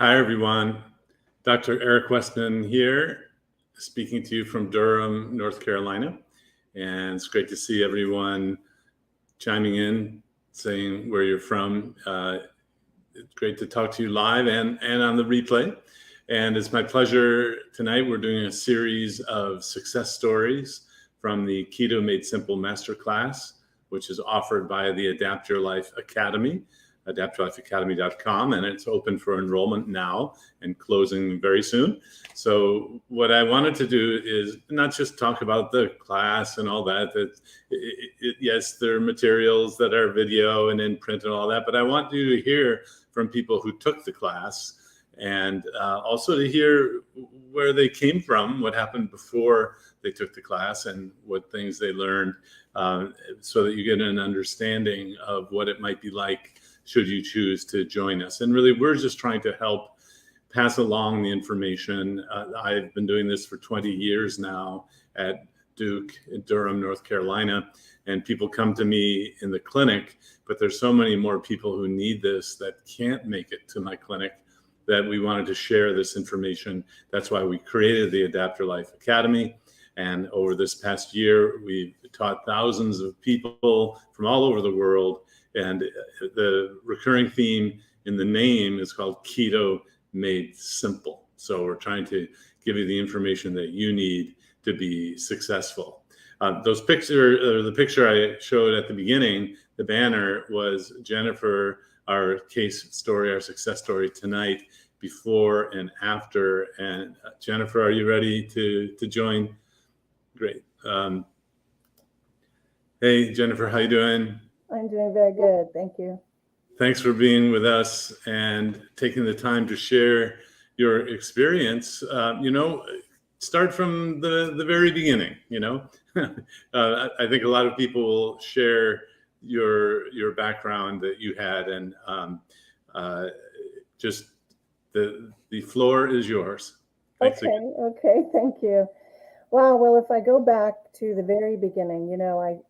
Hi, everyone. Dr. Eric Westman here, speaking to you from Durham, North Carolina. And it's great to see everyone chiming in, saying where you're from. It's great to talk to you live and on the replay. And it's my pleasure tonight. We're doing a series of success stories from the Keto Made Simple Masterclass, which is offered by the Adapt Your Life Academy, adaptyourlifeacademy.com, and it's open for enrollment now and closing very soon. So what I wanted to do is not just talk about the class and all that. Yes, there are materials that are video and in print and all that, but I want you to hear from people who took the class and also to hear where they came from, what happened before they took the class, and what things they learned, so that you get an understanding of what it might be like should you choose to join us. And really, we're just trying to help pass along the information. I've been doing this for 20 years now at Duke in Durham, North Carolina, and people come to me in the clinic, but there's so many more people who need this that can't make it to my clinic that we wanted to share this information. That's why we created the Adapt Your Life Academy. And over this past year, we've taught thousands of people from all over the world. And the recurring theme in the name is called Keto Made Simple. So we're trying to give you the information that you need to be successful. The picture I showed at the beginning, the banner, was Jennifer, our case story, our success story tonight, before and after. And Jennifer, are you ready to join? Great. Hey, Jennifer, how you doing? I'm doing very good. Thank you. Thanks for being with us and taking the time to share your experience. Start from the very beginning, I think a lot of people will share your background that you had, and just the floor is yours. Thanks again. Okay, thank you. Wow, well, if I go back to the very beginning,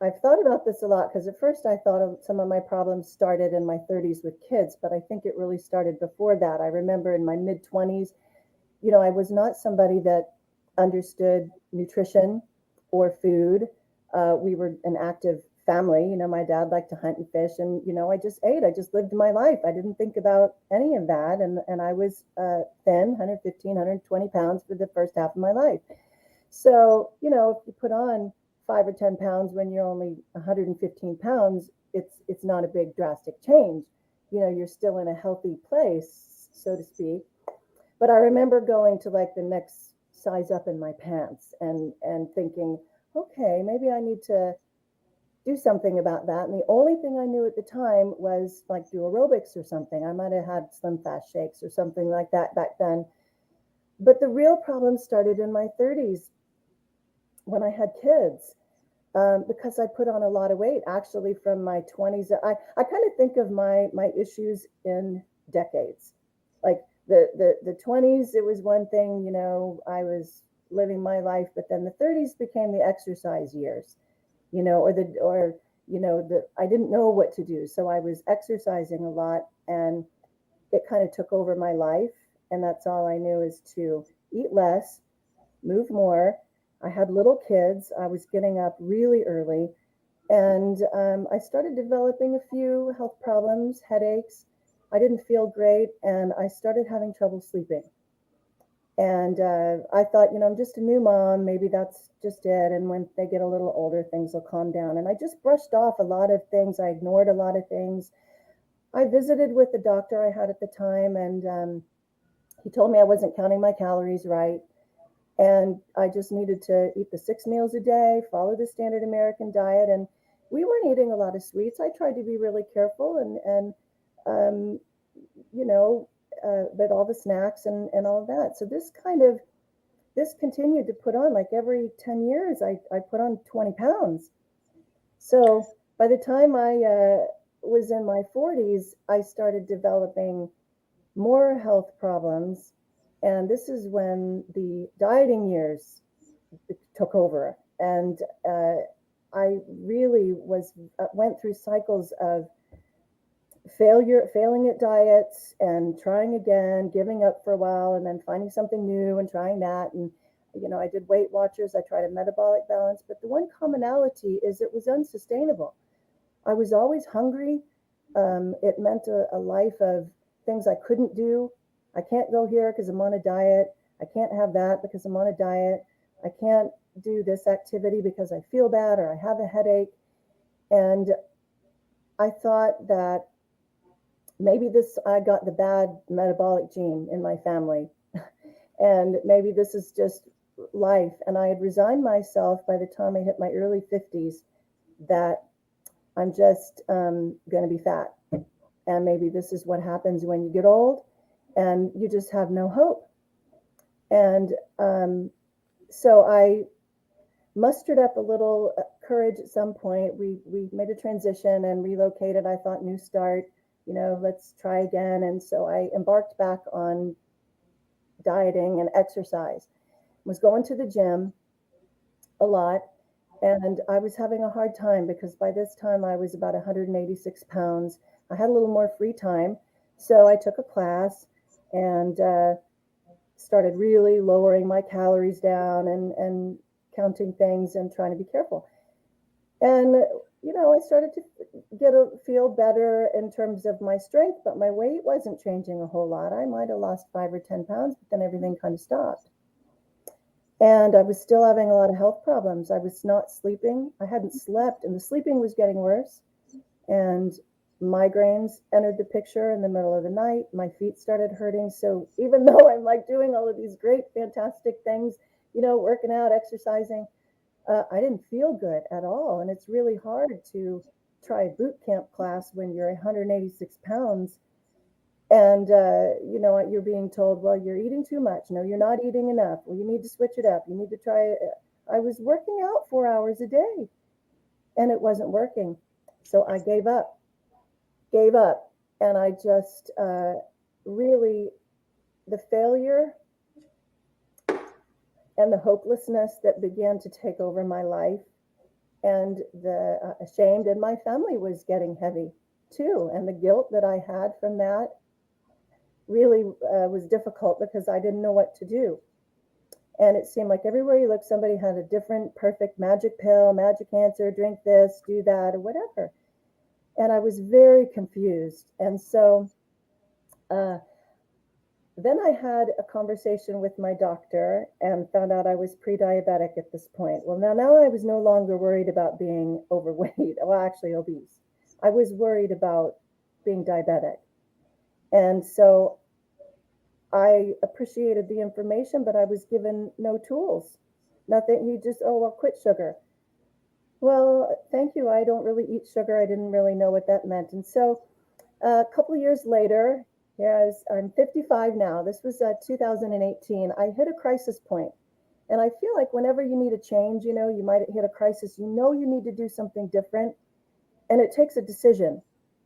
I've thought about this a lot, because at first I thought some of my problems started in my 30s with kids, but I think it really started before that. I remember in my mid-20s, I was not somebody that understood nutrition or food. We were an active family. My dad liked to hunt and fish, and, I just ate. I just lived my life. I didn't think about any of that. And I was thin, 115, 120 pounds for the first half of my life. So, if you put on 5 or 10 pounds when you're only 115 pounds, it's not a big drastic change. You're still in a healthy place, so to speak. But I remember going to like the next size up in my pants and thinking, okay, maybe I need to do something about that. And the only thing I knew at the time was like do aerobics or something. I might have had Slim Fast Shakes or something like that back then. But the real problem started in my 30s when I had kids, because I put on a lot of weight actually from my 20s. I kind of think of my issues in decades. Like the 20s, it was one thing, I was living my life, but then the 30s became the exercise years, I didn't know what to do. So I was exercising a lot, and it kind of took over my life. And that's all I knew, is to eat less, move more. I had little kids. I was getting up really early, and I started developing a few health problems, headaches. I didn't feel great, and I started having trouble sleeping. And I thought, I'm just a new mom. Maybe that's just it. And when they get a little older, things will calm down. And I just brushed off a lot of things. I ignored a lot of things. I visited with the doctor I had at the time, and he told me I wasn't counting my calories right. And I just needed to eat the 6 meals a day, follow the standard American diet. And we weren't eating a lot of sweets. I tried to be really careful and but all the snacks and all of that. So this continued to put on, like every 10 years, I put on 20 pounds. So by the time I was in my 40s, I started developing more health problems. And this is when the dieting years took over. And I really went through cycles of failing at diets and trying again, giving up for a while, and then finding something new and trying that. And, I did Weight Watchers. I tried a metabolic balance, but the one commonality is it was unsustainable. I was always hungry. It meant a life of things I couldn't do. I can't go here because I'm on a diet. I can't have that because I'm on a diet. I can't do this activity because I feel bad or I have a headache. And I thought that maybe I got the bad metabolic gene in my family. And maybe this is just life. And I had resigned myself by the time I hit my early 50s that I'm just going to be fat. And maybe this is what happens when you get old and you just have no hope. And so I mustered up a little courage at some point. We made a transition and relocated. I thought, new start, let's try again. And so I embarked back on dieting and exercise. Was going to the gym a lot. And I was having a hard time because by this time I was about 186 pounds. I had a little more free time. So I took a class and started really lowering my calories down and counting things and trying to be careful. And, I started to feel better in terms of my strength, but my weight wasn't changing a whole lot. I might have lost 5 or 10 pounds, but then everything kind of stopped. And I was still having a lot of health problems. I was not sleeping. I hadn't slept, and the sleeping was getting worse. And migraines entered the picture in the middle of the night. My feet started hurting. So even though I'm like doing all of these great, fantastic things, working out, exercising, I didn't feel good at all. And it's really hard to try a boot camp class when you're 186 pounds. And, you're being told, well, you're eating too much. No, you're not eating enough. Well, you need to switch it up. You need to try it. I was working out 4 hours a day and it wasn't working. So I gave up. And I just really, the failure and the hopelessness that began to take over my life, and the ashamed, and my family was getting heavy too. And the guilt that I had from that really was difficult because I didn't know what to do. And it seemed like everywhere you look, somebody had a different, perfect magic pill, magic answer, drink this, do that, or whatever. And I was very confused. And so then I had a conversation with my doctor and found out I was pre-diabetic at this point. Well, now I was no longer worried about being overweight, well, actually obese. I was worried about being diabetic. And so I appreciated the information, but I was given no tools, nothing. He just, quit sugar. Well, thank you. I don't really eat sugar. I didn't really know what that meant. And so a couple of years later, I'm 55 now. This was 2018. I hit a crisis point. And I feel like whenever you need a change, you might hit a crisis, you need to do something different. And it takes a decision.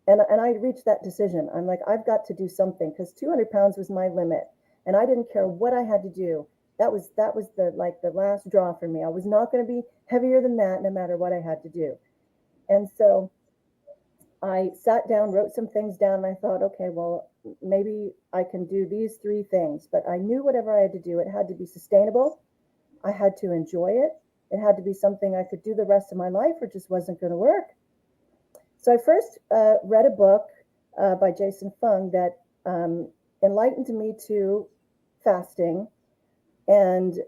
And I reached that decision. I'm like, I've got to do something because 200 pounds was my limit. And I didn't care what I had to do. That was the last draw for me. I was not going to be heavier than that no matter what I had to do. And so I sat down, wrote some things down, and I thought, okay, well, maybe I can do these 3 things. But I knew whatever I had to do, it had to be sustainable. I had to enjoy it. It had to be something I could do the rest of my life or just wasn't going to work. So I first read a book by Jason Fung that enlightened me to fasting and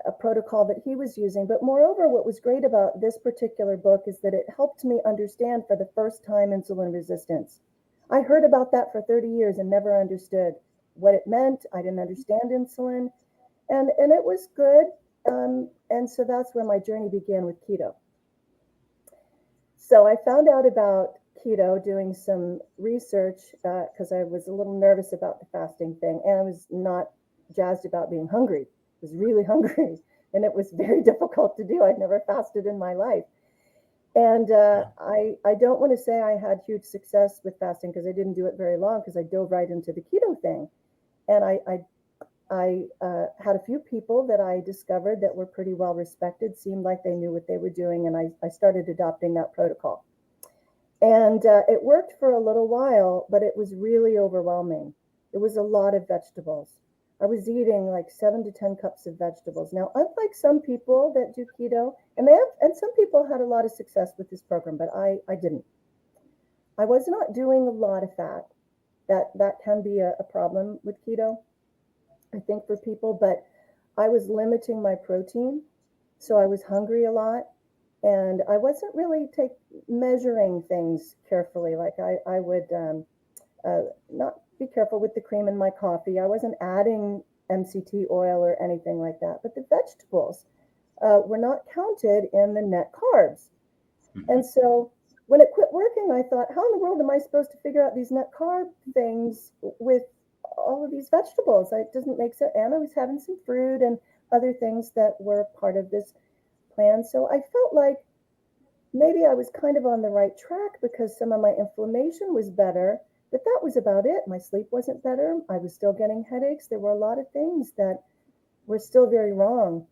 a protocol that he was using. But moreover, what was great about this particular book is that it helped me understand for the first time insulin resistance. I heard about that for 30 years and never understood what it meant. I didn't understand insulin, and it was good. And so that's where my journey began with keto. So I found out about keto doing some research because I was a little nervous about the fasting thing, and I was not jazzed about being hungry. I was really hungry, and it was very difficult to do. I'd never fasted in my life. And I don't want to say I had huge success with fasting because I didn't do it very long because I dove right into the keto thing. And I had a few people that I discovered that were pretty well respected, seemed like they knew what they were doing, and I started adopting that protocol. And it worked for a little while, but it was really overwhelming. It was a lot of vegetables. I was eating like 7 to 10 cups of vegetables. Now, unlike some people that do keto, and some people had a lot of success with this program, but I didn't. I was not doing a lot of fat. That can be a problem with keto, I think, for people, but I was limiting my protein. So I was hungry a lot, and I wasn't really measuring things carefully. Like I would not be careful with the cream in my coffee. I wasn't adding MCT oil or anything like that. But the vegetables were not counted in the net carbs. And so when it quit working, I thought, how in the world am I supposed to figure out these net carb things with all of these vegetables? It doesn't make sense. And I was having some fruit and other things that were part of this plan. So I felt like maybe I was kind of on the right track because some of my inflammation was better, but that was about it. My sleep wasn't better. I was still getting headaches. There were a lot of things that were still very wrong.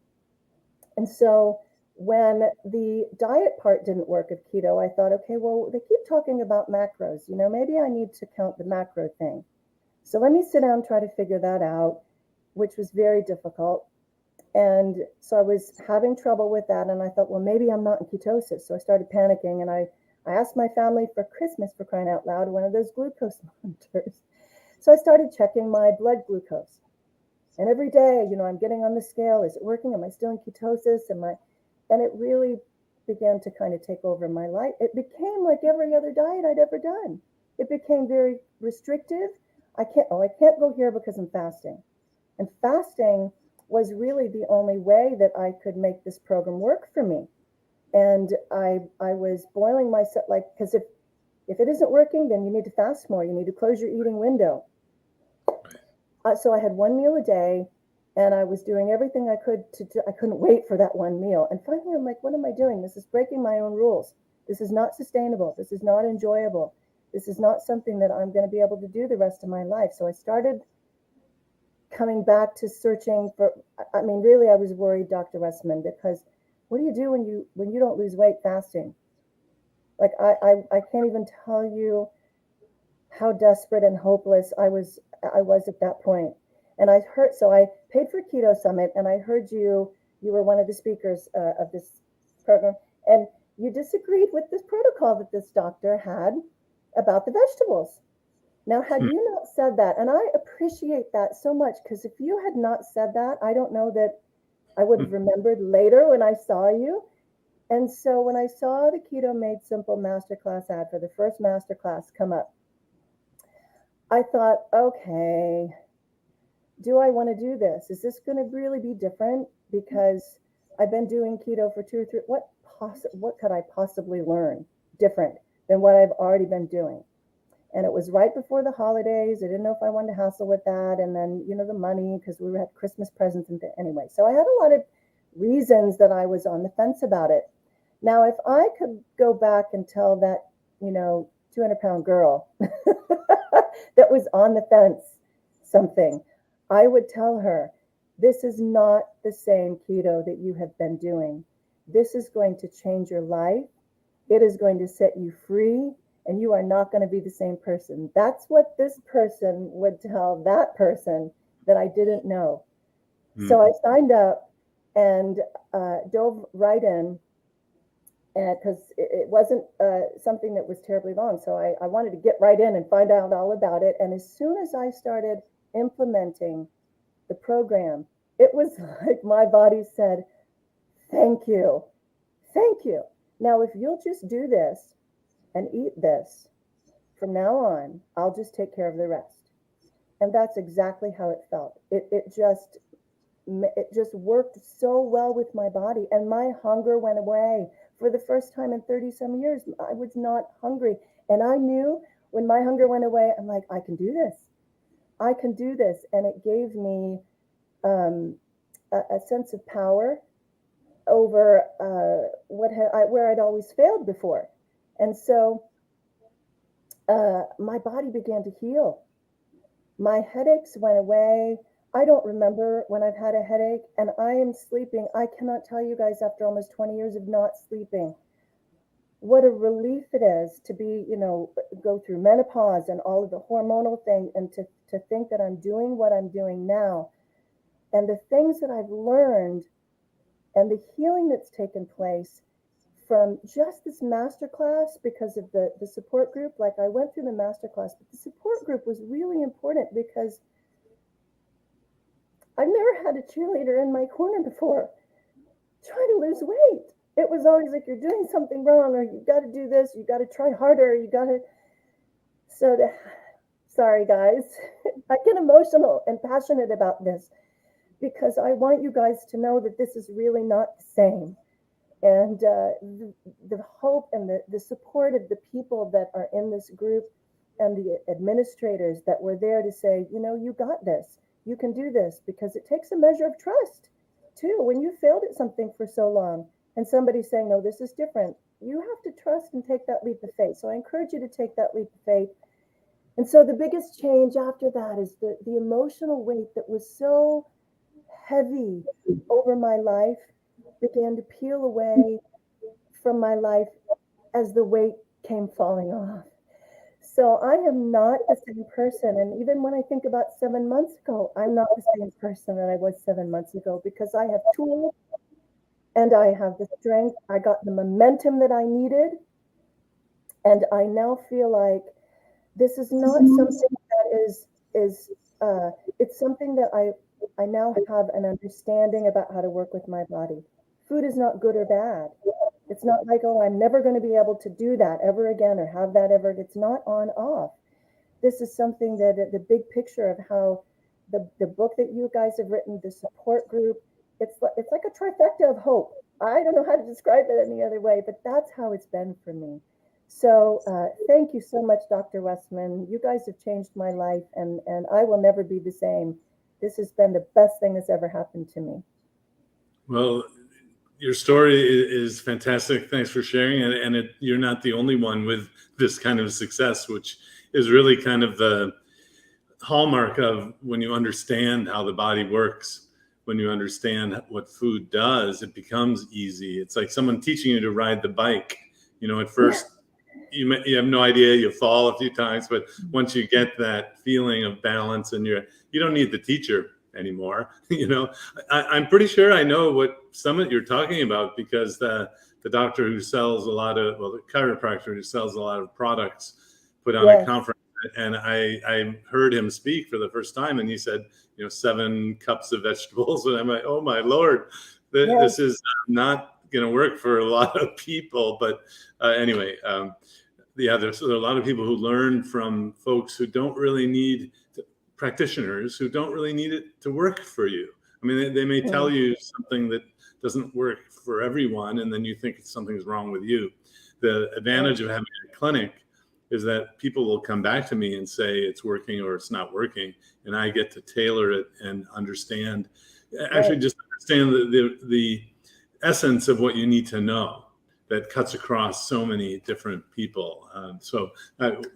And so when the diet part didn't work of keto, I thought, okay, well, they keep talking about macros. Maybe I need to count the macro thing. So let me sit down and try to figure that out, which was very difficult. And so I was having trouble with that. And I thought, well, maybe I'm not in ketosis. So I started panicking. And I asked my family for Christmas, for crying out loud, one of those glucose monitors. So I started checking my blood glucose. And every day, I'm getting on the scale. Is it working? Am I still in ketosis? And it really began to kind of take over my life. It became like every other diet I'd ever done. It became very restrictive. I can't go here because I'm fasting. And fasting was really the only way that I could make this program work for me. And I was boiling myself, because if it isn't working, then you need to fast more. You need to close your eating window. So I had one meal a day, and I was doing everything I could I couldn't wait for that one meal. And finally, I'm like, what am I doing? This is breaking my own rules. This is not sustainable. This is not enjoyable. This is not something that I'm going to be able to do the rest of my life. So I started coming back to searching for, really, I was worried, Dr. Westman, because what do you do when you don't lose weight fasting? Like, I can't even tell you how desperate and hopeless I was at that point. And I paid for Keto Summit, and I heard you were one of the speakers of this program, and you disagreed with this protocol that this doctor had about the vegetables. Now, had you not said that, and I appreciate that so much, because if you had not said that, I don't know that I would have remembered later when I saw you. And so when I saw the Keto Made Simple Masterclass ad for the first masterclass come up, I thought, okay, do I want to do this? Is this going to really be different? Because I've been doing keto for 2 or 3. What could I possibly learn different than what I've already been doing? And it was right before the holidays. I didn't know if I wanted to hassle with that. And then, the money, because we had Christmas presents and anyway. So I had a lot of reasons that I was on the fence about it. Now, if I could go back and tell that, 200-pound girl that was on the fence something, I would tell her, this is not the same keto that you have been doing. This is going to change your life. It is going to set you free, and you are not going to be the same person. That's what this person would tell that person that I didn't know. So I signed up and dove right in, because it wasn't something that was terribly long. So I wanted to get right in and find out all about it. And as soon as I started implementing the program, it was like my body said, thank you. Thank you. Now, if you'll just do this and eat this, from now on, I'll just take care of the rest. And that's exactly how it felt. It just worked so well with my body, and my hunger went away. For the first time in 30 some years, I was not hungry. And I knew when my hunger went away, I'm like, I can do this. I can do this. And it gave me a sense of power over where I'd always failed before. And so my body began to heal. My headaches went away. I don't remember when I've had a headache, and I am sleeping. I cannot tell you guys, after almost 20 years of not sleeping, what a relief it is to be, go through menopause and all of the hormonal thing, and to think that I'm doing what I'm doing now, and the things that I've learned, and the healing that's taken place from just this master class because of the support group. Like, I went through the master class, but the support group was really important because I've never had a cheerleader in my corner before trying to lose weight. It was always like, you're doing something wrong, or you got to do this, you got to try harder, you got to. So, sorry guys, I get emotional and passionate about this because I want you guys to know that this is really not the same. And the hope and the support of the people that are in this group, and the administrators that were there to say, you got this, you can do this, because it takes a measure of trust too. When you failed at something for so long and somebody's saying, no, this is different, you have to trust and take that leap of faith. So I encourage you to take that leap of faith. And so the biggest change after that is the emotional weight that was so heavy over my life began to peel away from my life as the weight came falling off. So I am not the same person. And even when I think about 7 months ago, I'm not the same person that I was 7 months ago, because I have tools and I have the strength. I got the momentum that I needed. And I now feel like this is not something that is it's something that I now have an understanding about how to work with my body. Food is not good or bad. It's not like, oh, I'm never going to be able to do that ever again or have that ever. It's not on off. This is something that the big picture of how the book that you guys have written, the support group, it's like a trifecta of hope. I don't know how to describe it any other way, but that's how it's been for me. So thank you so much, Dr. Westman. You guys have changed my life, and I will never be the same. This has been the best thing that's ever happened to me. Well, your story is fantastic. Thanks for sharing it. And you're not the only one with this kind of success, which is really kind of the hallmark of when you understand how the body works, when you understand what food does, it becomes easy. It's like someone teaching you to ride the bike. At first, you have no idea, you fall a few times, but once you get that feeling of balance, and you don't need the teacher anymore. I'm pretty sure I know what summit you're talking about, because the doctor who sells the chiropractor who sells a lot of products put on a conference, and I heard him speak for the first time, and he said, 7 cups of vegetables, and I'm like, oh my Lord, this is not going to work for a lot of people. But anyway, there's a lot of people who learn from folks who don't really need practitioners who don't really need it to work for you. I mean, they may tell you something that doesn't work for everyone, and then you think something's wrong with you. The advantage of having a clinic is that people will come back to me and say it's working or it's not working, and I get to tailor it and understand, just understand the essence of what you need to know that cuts across so many different people. So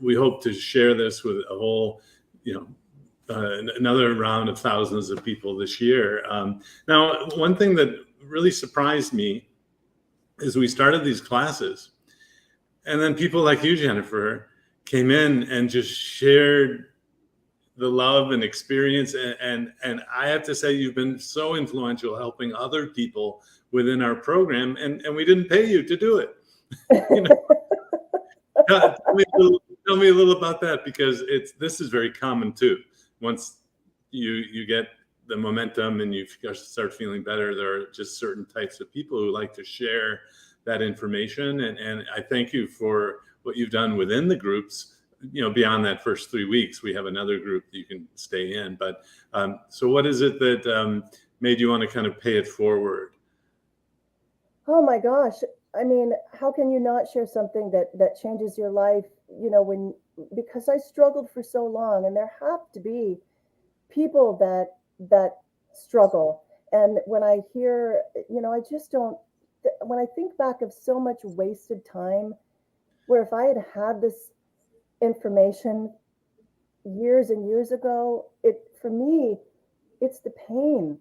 we hope to share this with a whole, another round of thousands of people this year. Now, one thing that really surprised me is we started these classes, and then people like you, Jennifer, came in and just shared the love and experience. And I have to say, you've been so influential helping other people within our program, and we didn't pay you to do it. Tell me a little about that, because this is very common too. Once you get the momentum and you start feeling better, there are just certain types of people who like to share that information. And I thank you for what you've done within the groups. Beyond that first 3 weeks, we have another group that you can stay in. But so what is it that made you want to kind of pay it forward? Oh my gosh. I mean, how can you not share something that changes your life, because I struggled for so long, and there have to be people that struggle. And when I hear, I just don't, when I think back of so much wasted time, where if I had this information years and years ago, for me, it's the pain,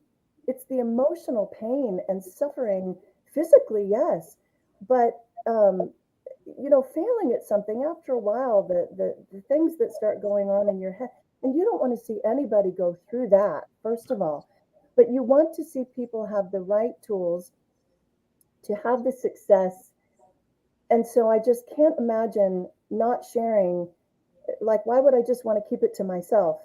it's the emotional pain and suffering physically, yes, but failing at something, after a while, the things that start going on in your head, and you don't want to see anybody go through that, first of all, but you want to see people have the right tools to have the success. And so I just can't imagine not sharing. Like, why would I just want to keep it to myself?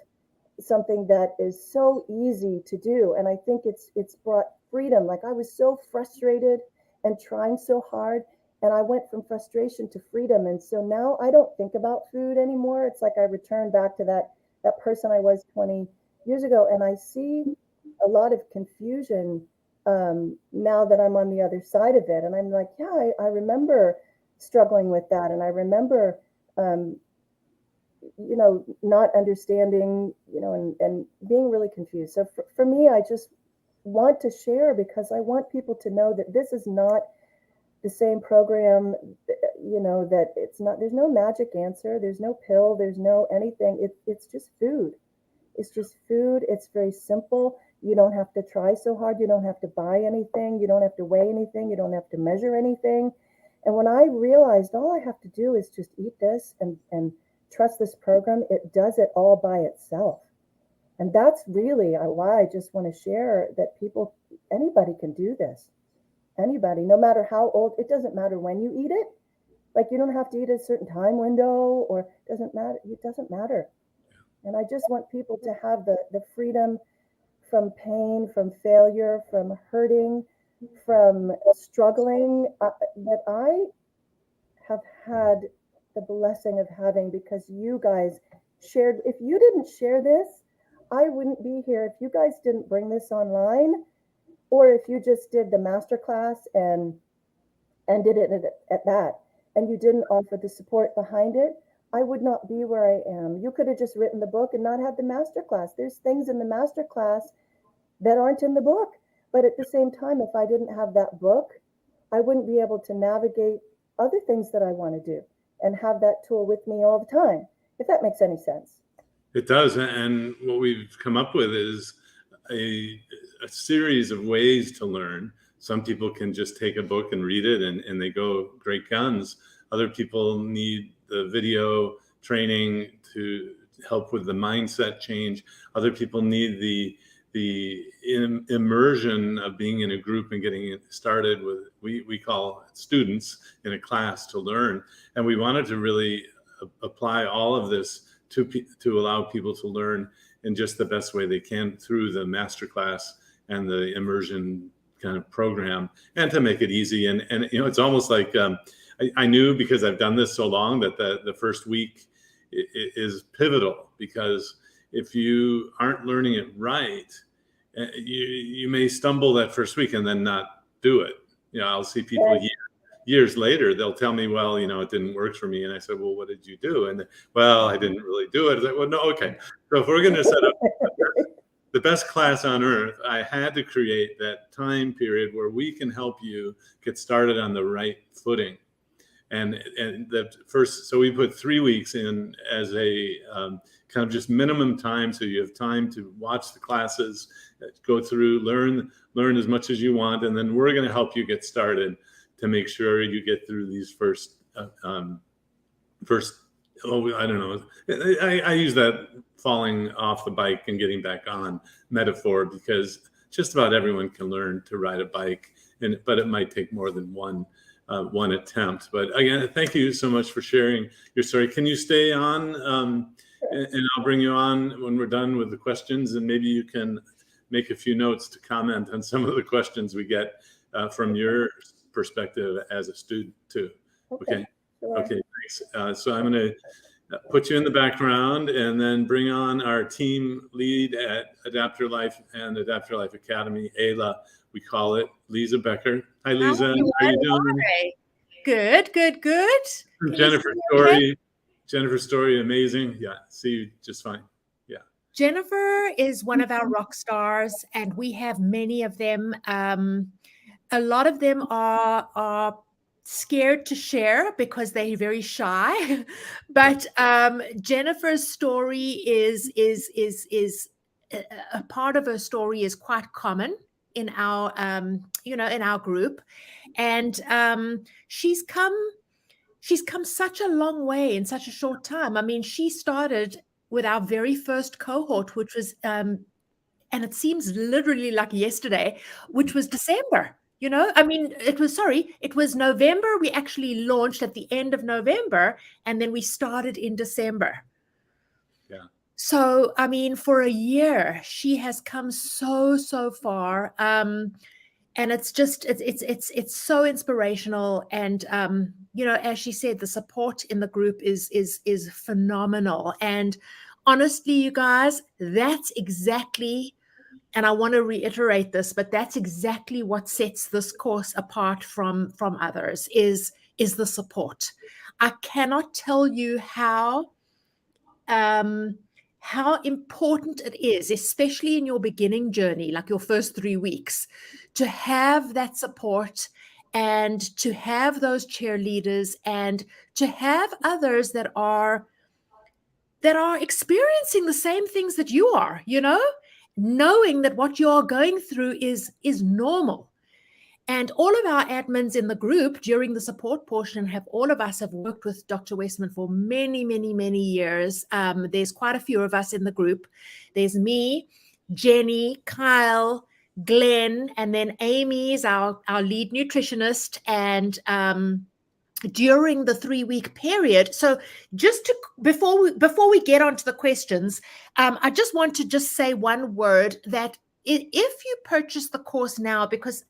Something that is so easy to do. And I think it's brought freedom. Like, I was so frustrated and trying so hard, and I went from frustration to freedom. And so now I don't think about food anymore. It's like I return back to that person I was 20 years ago. And I see a lot of confusion now that I'm on the other side of it. And I'm like, yeah, I remember struggling with that. And I remember, not understanding, and being really confused. So for me, I just want to share, because I want people to know that this is not the same program, that it's not, there's no magic answer, there's no pill, there's no anything. It's just food. It's just food. It's very simple. You don't have to try so hard. You don't have to buy anything. You don't have to weigh anything. You don't have to measure anything. And when I realized all I have to do is just eat this and trust this program, it does it all by itself. And that's really why I just want to share that anybody can do this. Anybody, no matter how old, it doesn't matter when you eat it. Like, you don't have to eat at a certain time window, or it doesn't matter. It doesn't matter. And I just want people to have the freedom from pain, from failure, from hurting, from struggling, that I have had the blessing of having, because you guys shared. If you didn't share this, I wouldn't be here. If you guys didn't bring this online, or if you just did the masterclass and did it at that, and you didn't offer the support behind it, I would not be where I am. You could have just written the book and not had the masterclass. There's things in the masterclass that aren't in the book. But at the same time, if I didn't have that book, I wouldn't be able to navigate other things that I want to do and have that tool with me all the time, if that makes any sense. It does. And what we've come up with is a series of ways to learn. Some people can just take a book and read it, and they go great guns. Other people need the video training to help with the mindset change. Other people need the immersion of being in a group and getting it started with, we call students in a class to learn. And we wanted to really apply all of this to allow people to learn in just the best way they can through the masterclass and the immersion kind of program, and to make it easy. And it's almost like I knew, because I've done this so long, that the first week is pivotal, because if you aren't learning it right, you may stumble that first week and then not do it. I'll see people years later, they'll tell me, well, it didn't work for me. And I said, well, what did you do? And well, I didn't really do it. I said, well, no, okay. So if we're going to set up the best class on earth, I had to create that time period where we can help you get started on the right footing. And so we put 3 weeks in as a kind of just minimum time, so you have time to watch the classes, go through, learn as much as you want, and then we're going to help you get started to make sure you get through these first. I don't know. I use that falling off the bike and getting back on metaphor, because just about everyone can learn to ride a bike, but it might take more than one attempt. But again, thank you so much for sharing your story. Can you stay on? And I'll bring you on when we're done with the questions, and maybe you can make a few notes to comment on some of the questions we get from your perspective as a student too. Okay. Sure. Okay, thanks. So I'm going to put you in the background and then bring on our team lead at Adapt Your Life and Adapt Your Life Academy, AYLA, we call it, Liza Becker. Hi, Liza. How are you doing? Good. Jennifer's story, amazing. Yeah, see you just fine. Yeah. Jennifer is one of our rock stars, and we have many of them. A lot of them are scared to share because they're very shy. But Jennifer's story is a part of her story is quite common in our in our group, and she's come she's come such a long way in such a short time. I mean, she started with our very first cohort, which was, and it seems literally like yesterday, which was December. I mean, it was November. We actually launched at the end of November, and then we started in December. Yeah. So, I mean, for a year, she has come so far. And it's just, it's so inspirational. And, as she said, the support in the group is phenomenal. And honestly, you guys, that's exactly, and I want to reiterate this, but that's exactly what sets this course apart from others is the support. I cannot tell you how important it is, especially in your beginning journey, like your first 3 weeks, to have that support and to have those cheerleaders and to have others that are experiencing the same things that you are, knowing that what you're going through is normal. And all of our admins in the group during the support portion all of us have worked with Dr. Westman for many, many, many years. There's quite a few of us in the group. There's me, Jenny, Kyle, Glenn, and then Amy is our lead nutritionist. And during the 3-week period. So just before we get on to the questions, I just want to just say one word that if you purchase the course now, because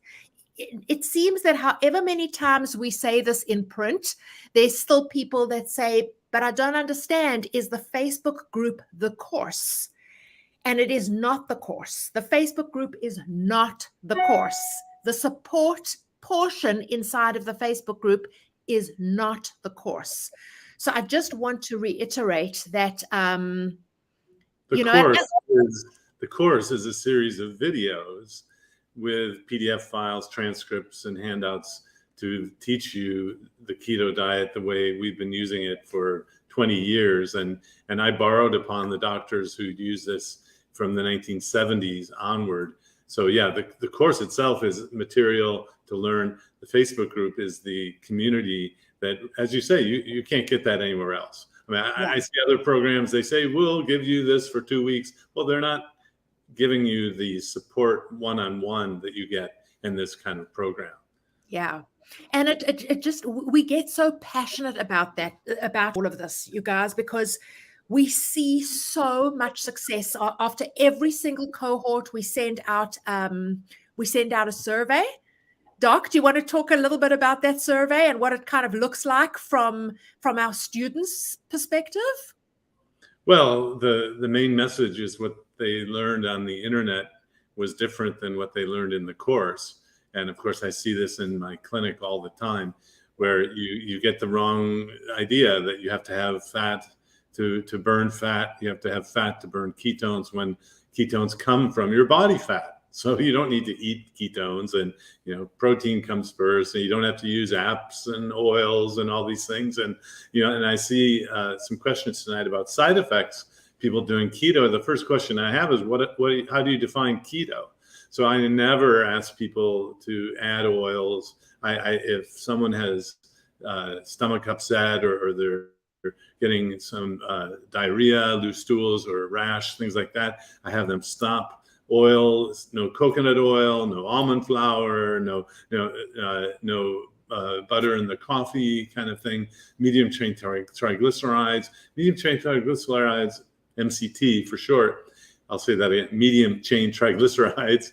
it seems that however many times we say this in print, there's still people that say, but I don't understand, is the Facebook group the course? And it is not the course. The Facebook group is not the course. The support portion inside of the Facebook group is not the course. So I just want to reiterate that, the course is a series of videos with PDF files, transcripts, and handouts to teach you the keto diet the way we've been using it for 20 years. And I borrowed upon the doctors who'd used this from the 1970s onward. So yeah, the course itself is material to learn. The Facebook group is the community that, as you say, you can't get that anywhere else. I mean, I see other programs, they say, we'll give you this for 2 weeks. Well, they're not giving you the support one-on-one that you get in this kind of program. Yeah. And it just, we get so passionate about that, about all of this, you guys, because we see so much success after every single cohort. We send out a survey. Doc, do you want to talk a little bit about that survey and what it kind of looks like from our students' perspective? Well, the main message is what they learned on the internet was different than what they learned in the course. And of course, I see this in my clinic all the time, where you get the wrong idea that you have to have fat to burn fat. You have to have fat to burn ketones, when ketones come from your body fat. So you don't need to eat ketones, and protein comes first, and you don't have to use apps and oils and all these things. And and I see some questions tonight about side effects. People doing keto. The first question I have is, how do you define keto? So I never ask people to add oils. If someone has stomach upset or they're getting some diarrhea, loose stools, or rash, things like that, I have them stop oil. No coconut oil, no almond flour, no butter in the coffee kind of thing. Medium chain triglycerides. Medium chain triglycerides, MCT for short. I'll say that again. Medium chain triglycerides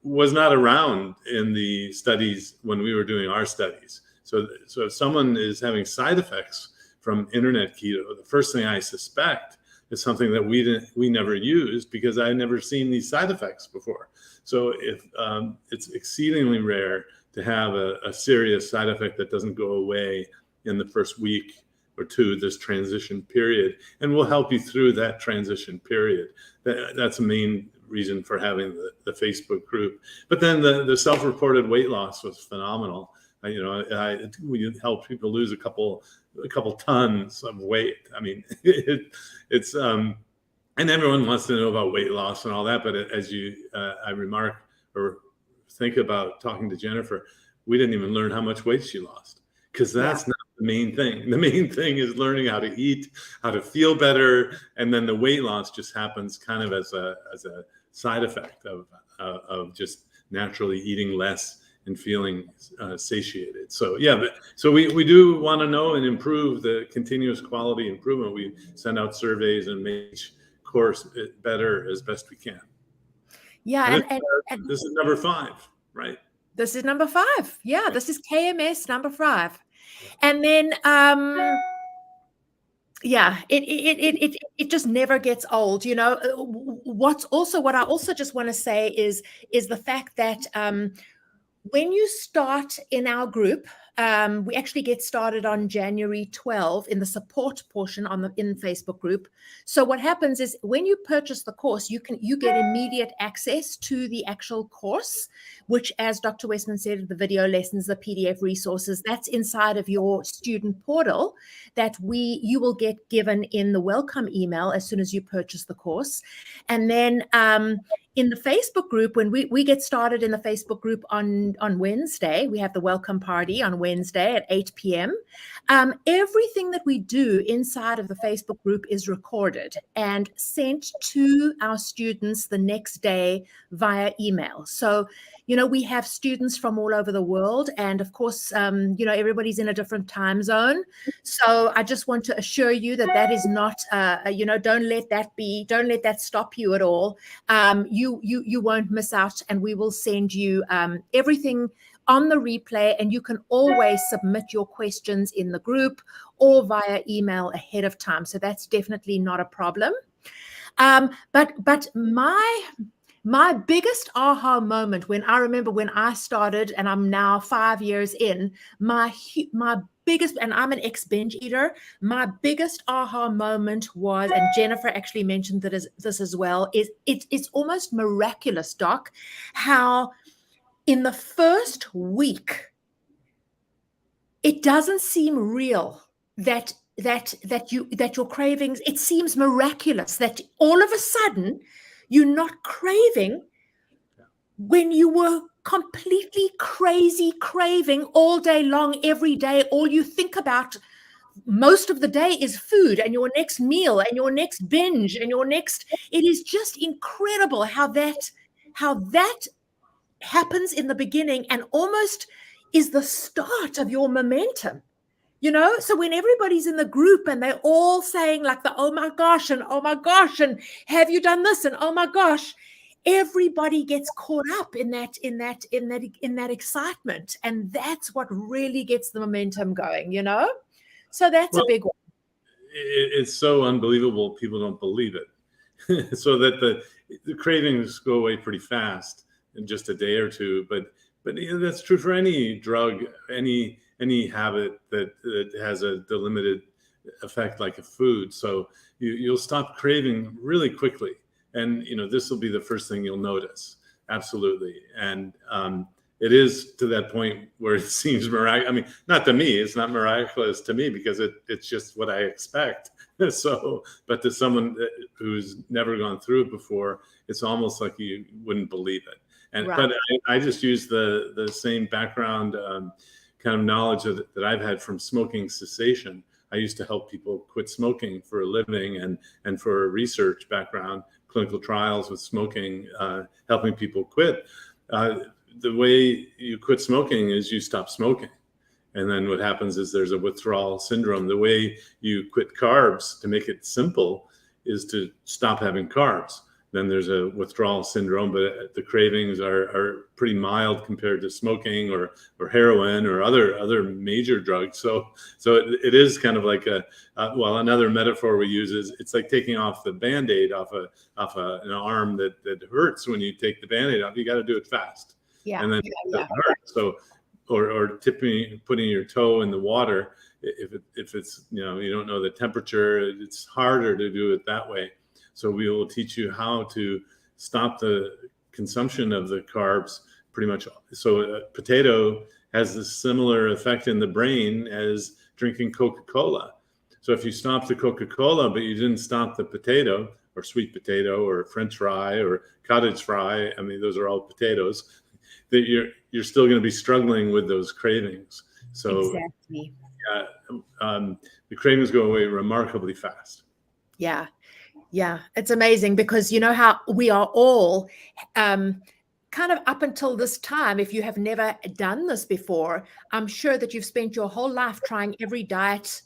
was not around in the studies when we were doing our studies. So if someone is having side effects from internet keto, the first thing I suspect is something that we never used, because I had never seen these side effects before. So if it's exceedingly rare to have a serious side effect that doesn't go away in the first week or two, this transition period, and we'll help you through that transition period. That's the main reason for having the Facebook group. But then the self-reported weight loss was phenomenal. We helped people lose a couple tons of weight. I mean, it's and everyone wants to know about weight loss and all that. But as I remark or think about talking to Jennifer, we didn't even learn how much weight she lost, because that's not the main thing. The main thing is learning how to eat, how to feel better, and then the weight loss just happens kind of as a side effect of just naturally eating less and feeling satiated. So yeah, so we do want to know and improve the continuous quality improvement. We send out surveys and make each course better as best we can. Yeah, and this is number 5, right? This is number 5. Yeah, this is KMS number 5. And then yeah, it just never gets old, you know. What I also just want to say is the fact that when you start in our group, we actually get started on January 12 in the support portion in the Facebook group. So what happens is when you purchase the course, you get immediate access to the actual course, which, as Dr. Westman said, the video lessons, the PDF resources, that's inside of your student portal that you will get given in the welcome email as soon as you purchase the course. And then in the Facebook group, when we get started in the Facebook group on Wednesday, we have the welcome party on Wednesday at 8 p.m. Everything that we do inside of the Facebook group is recorded and sent to our students the next day via email. So, you know, we have students from all over the world. And of course, you know, everybody's in a different time zone. So I just want to assure you that is not, you know, don't let that stop you at all. You won't miss out, and we will send you everything on the replay, and you can always submit your questions in the group or via email ahead of time. So that's definitely not a problem. But my biggest aha moment when I started, and I'm now 5 years in, my biggest, and I'm an ex-binge eater, my biggest aha moment was, and Jennifer actually mentioned this as well, is it's almost miraculous, Doc, how in the first week, it doesn't seem real that your cravings, it seems miraculous that all of a sudden you're not craving when you were completely crazy craving all day long, every day. All you think about most of the day is food and your next meal and your next binge and it is just incredible how that happens in the beginning and almost is the start of your momentum. You know, so when everybody's in the group and they're all saying like oh my gosh and have you done this and oh my gosh, everybody gets caught up in that excitement, and that's what really gets the momentum going, you know. So that's a big one. It's so unbelievable, people don't believe it. So that the cravings go away pretty fast in just a day or two, but that's true for any drug, any habit that has a delimited effect like a food. So you'll stop craving really quickly. And, you know, this will be the first thing you'll notice. Absolutely. And it is to that point where it seems miraculous. I mean, not to me, it's not miraculous to me because it's just what I expect. So, but to someone who's never gone through it before, it's almost like you wouldn't believe it. And right. But I just use the same background kind of knowledge that I've had from smoking cessation. I used to help people quit smoking for a living and for a research background, clinical trials with smoking, helping people quit. The way you quit smoking is you stop smoking. And then what happens is there's a withdrawal syndrome. The way you quit carbs, to make it simple, is to stop having carbs. Then there's a withdrawal syndrome, but the cravings are pretty mild compared to smoking or heroin or other major drugs. So it is kind of like another metaphor we use is it's like taking off the Band-Aid off an arm that hurts. When you take the Band-Aid off, you got to do it fast. Yeah. And then it hurts. So or putting your toe in the water, if it's, you know, you don't know the temperature, it's harder to do it that way. So we will teach you how to stop the consumption of the carbs pretty much. So a potato has a similar effect in the brain as drinking Coca-Cola. So if you stop the Coca-Cola, but you didn't stop the potato or sweet potato or French fry or cottage fry, I mean, those are all potatoes, that you're still going to be struggling with those cravings. So exactly. the cravings go away remarkably fast. Yeah. Yeah. It's amazing because you know how we are all kind of up until this time, if you have never done this before, I'm sure that you've spent your whole life trying every diet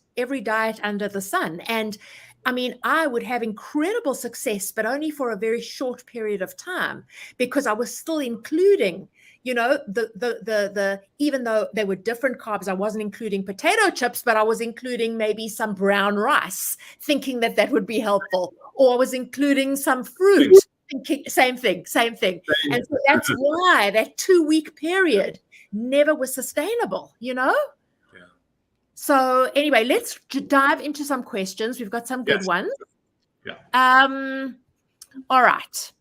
under the sun. And I mean, I would have incredible success, but only for a very short period of time because I was still including, you know, the even though they were different carbs, I wasn't including potato chips, but I was including maybe some brown rice, thinking that that would be helpful, or I was including some fruit. Same thing. And so that's why that 2-week period never was sustainable, you know? Yeah. So anyway, let's dive into some questions. We've got some good ones. Yeah. All right.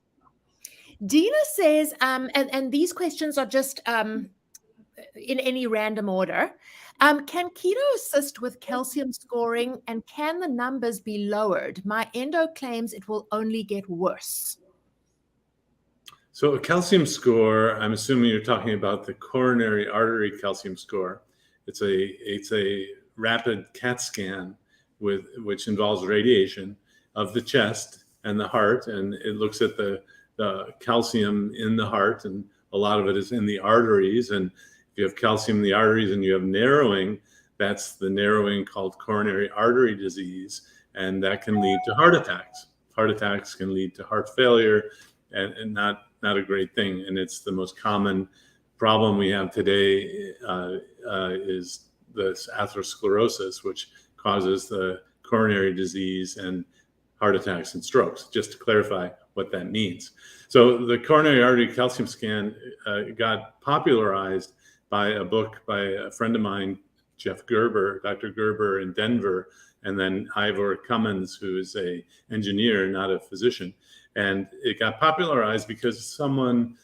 Dina says, and these questions are just in any random order. Can keto assist with calcium scoring, and can the numbers be lowered? My endo claims it will only get worse. So a calcium score, I'm assuming you're talking about the coronary artery calcium score. It's a rapid CAT scan which involves radiation of the chest and the heart, and it looks at the calcium in the heart, and a lot of it is in the arteries. And if you have calcium in the arteries and you have narrowing, that's the narrowing called coronary artery disease, and that can lead to heart attacks. Heart attacks can lead to heart failure, and not a great thing. And it's the most common problem we have today is this atherosclerosis, which causes the coronary disease and heart attacks and strokes, just to clarify what that means. So the coronary artery calcium scan got popularized by a book by a friend of mine, Jeff Gerber, Dr. Gerber in Denver, and then Ivor Cummins, who is an engineer, not a physician. And it got popularized because someone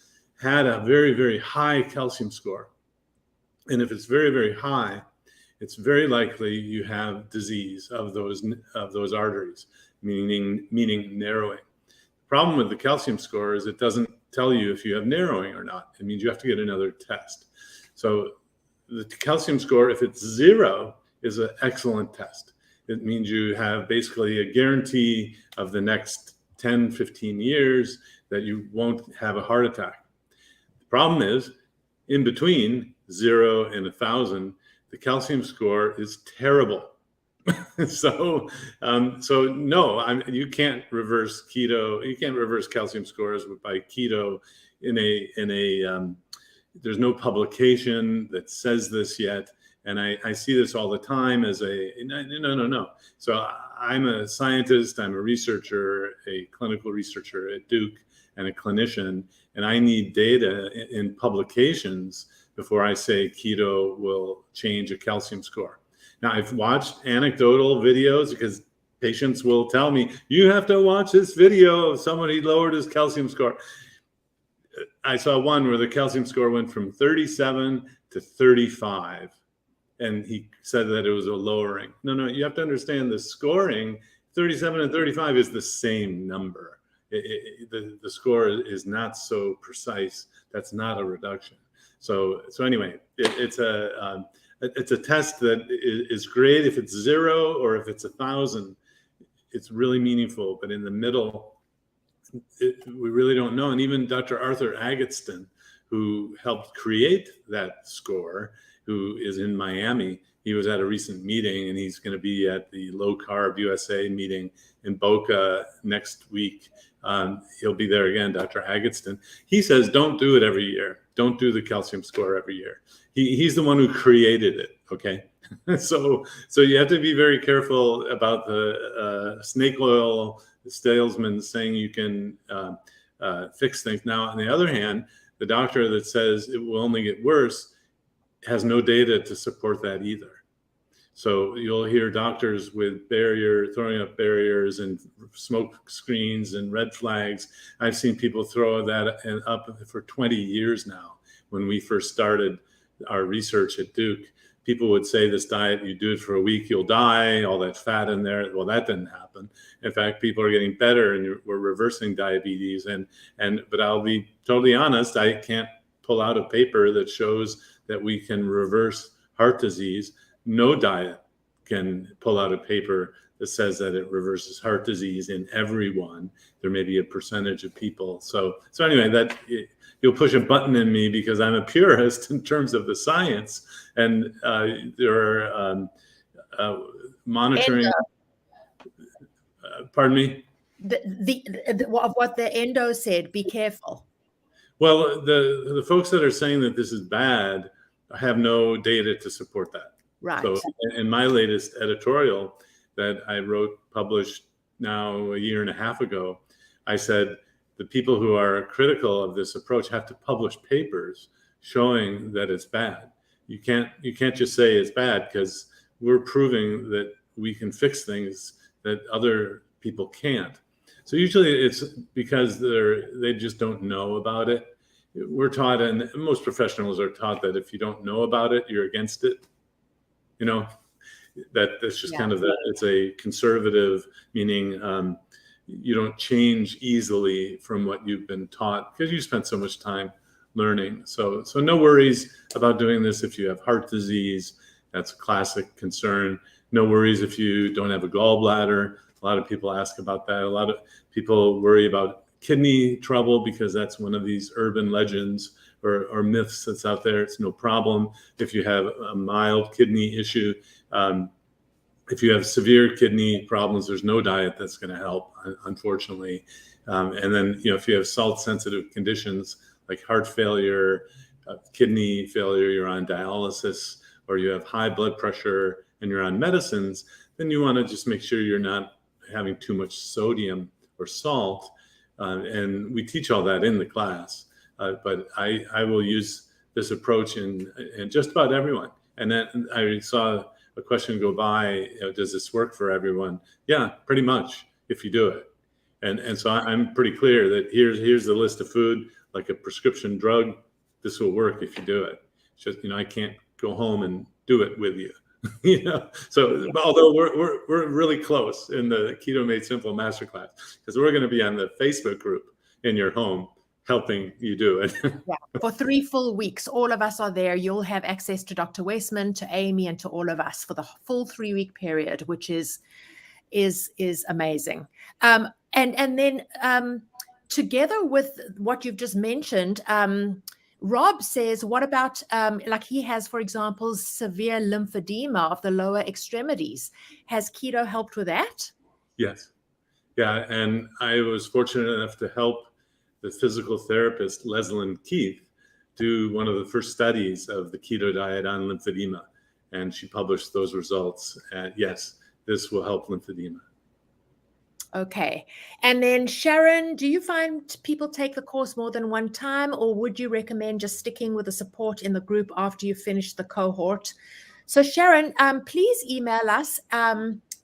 had a very, very high calcium score. And if it's very, very high, it's very likely you have disease of those arteries, meaning narrowing. The problem with the calcium score is it doesn't tell you if you have narrowing or not. It means you have to get another test. So the calcium score, if it's 0, is an excellent test. It means you have basically a guarantee of the next 10, 15 years that you won't have a heart attack. The problem is, in between 0 and 1,000, the calcium score is terrible. So no, you can't reverse keto. You can't reverse calcium scores by keto there's no publication that says this yet. And I see this all the time as no. So I'm a scientist, I'm a researcher, a clinical researcher at Duke, and a clinician, and I need data in publications before I say keto will change a calcium score. Now, I've watched anecdotal videos because patients will tell me, you have to watch this video of somebody lowered his calcium score. I saw one where the calcium score went from 37 to 35. And he said that it was a lowering. No, you have to understand the scoring, 37 and 35 is the same number. The score is not so precise. That's not a reduction. So anyway, it's a test that is great if it's 0 or if it's 1,000. It's really meaningful, but in the middle, we really don't know. And even Dr. Arthur Agatston, who helped create that score, who is in Miami, he was at a recent meeting, and he's going to be at the Low Carb USA meeting in Boca next week. He'll be there again, Dr. Agatston. He says, don't do it every year. Don't do the calcium score every year. He's the one who created it, okay? So you have to be very careful about the snake oil salesman saying you can fix things. Now, on the other hand, the doctor that says it will only get worse has no data to support that either. So you'll hear doctors with throwing up barriers and smoke screens and red flags. I've seen people throw that up for 20 years now. When we first started our research at Duke, people would say this diet, you do it for a week, you'll die, all that fat in there. Well, that didn't happen. In fact, people are getting better, and we're reversing diabetes. But I'll be totally honest, I can't pull out a paper that shows that we can reverse heart disease. No diet can pull out a paper that says that it reverses heart disease in everyone. There may be a percentage of people. So anyway, you'll push a button in me because I'm a purist in terms of the science, and there are monitoring. Pardon me? Of what the endo said, be careful. Well, the folks that are saying that this is bad have no data to support that. Right. So in my latest editorial that I published now a year and a half ago, I said the people who are critical of this approach have to publish papers showing that it's bad. You can't just say it's bad, because we're proving that we can fix things that other people can't. So usually it's because they just don't know about it. We're taught, and most professionals are taught, that if you don't know about it, you're against it. That's just kind of it's a conservative, meaning you don't change easily from what you've been taught because you spent so much time learning. So no worries about doing this if you have heart disease. That's a classic concern. No worries if you don't have a gallbladder. A lot of people ask about that. A lot of people worry about kidney trouble because that's one of these urban legends or myths that's out there. It's no problem if you have a mild kidney issue. If you have severe kidney problems, there's no diet that's going to help, unfortunately. And then, if you have salt-sensitive conditions like heart failure, kidney failure, you're on dialysis, or you have high blood pressure and you're on medicines, then you want to just make sure you're not having too much sodium or salt. And we teach all that in the class. But I will use this approach in just about everyone. And then I saw a question go by, does this work for everyone? Yeah, pretty much, if you do it. And so I'm pretty clear that here's the list of food, like a prescription drug. This will work if you do it. It's just, I can't go home and do it with you. So although we're really close in the Keto Made Simple Masterclass, because we're going to be on the Facebook group in your home helping you do it. For 3 full weeks, all of us are there. You'll have access to Dr. Westman, to Amy, and to all of us for the full 3-week period, which is amazing. And then together with what you've just mentioned, Rob says, what about, like he has, for example, severe lymphedema of the lower extremities. Has keto helped with that? Yes. Yeah. And I was fortunate enough to help the physical therapist, Leslyn Keith, do one of the first studies of the keto diet on lymphedema. And she published those results. And yes, this will help lymphedema. Okay. And then Sharon, do you find people take the course more than one time, or would you recommend just sticking with the support in the group after you finish the cohort? So Sharon, please email us at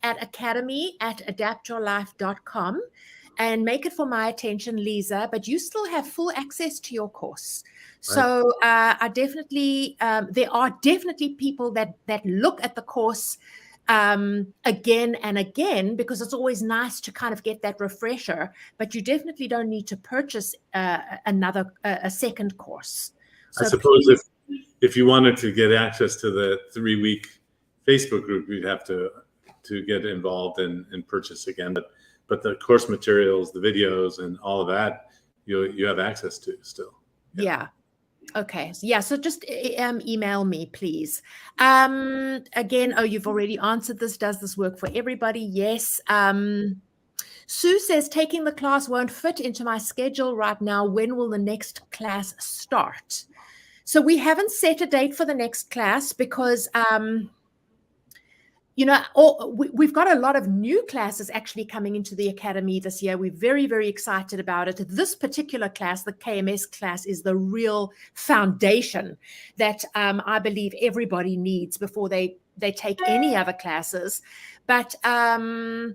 academy@adaptyourlife.com and make it for my attention, Liza, but you still have full access to your course. So I definitely, there are definitely people that look at the course again and again, because it's always nice to kind of get that refresher, but you definitely don't need to purchase a second course. So I suppose if you wanted to get access to the 3-week Facebook group, you'd have to get involved and purchase again. But the course materials, the videos, and all of that, you have access to still. Yeah. Okay. So just email me, please. Again, you've already answered this. Does this work for everybody? Yes. Sue says, taking the class won't fit into my schedule right now. When will the next class start? So we haven't set a date for the next class because, we've got a lot of new classes actually coming into the academy this year. We're very, very excited about it. This particular class, the KMS class, is the real foundation that I believe everybody needs before they take any other classes. But so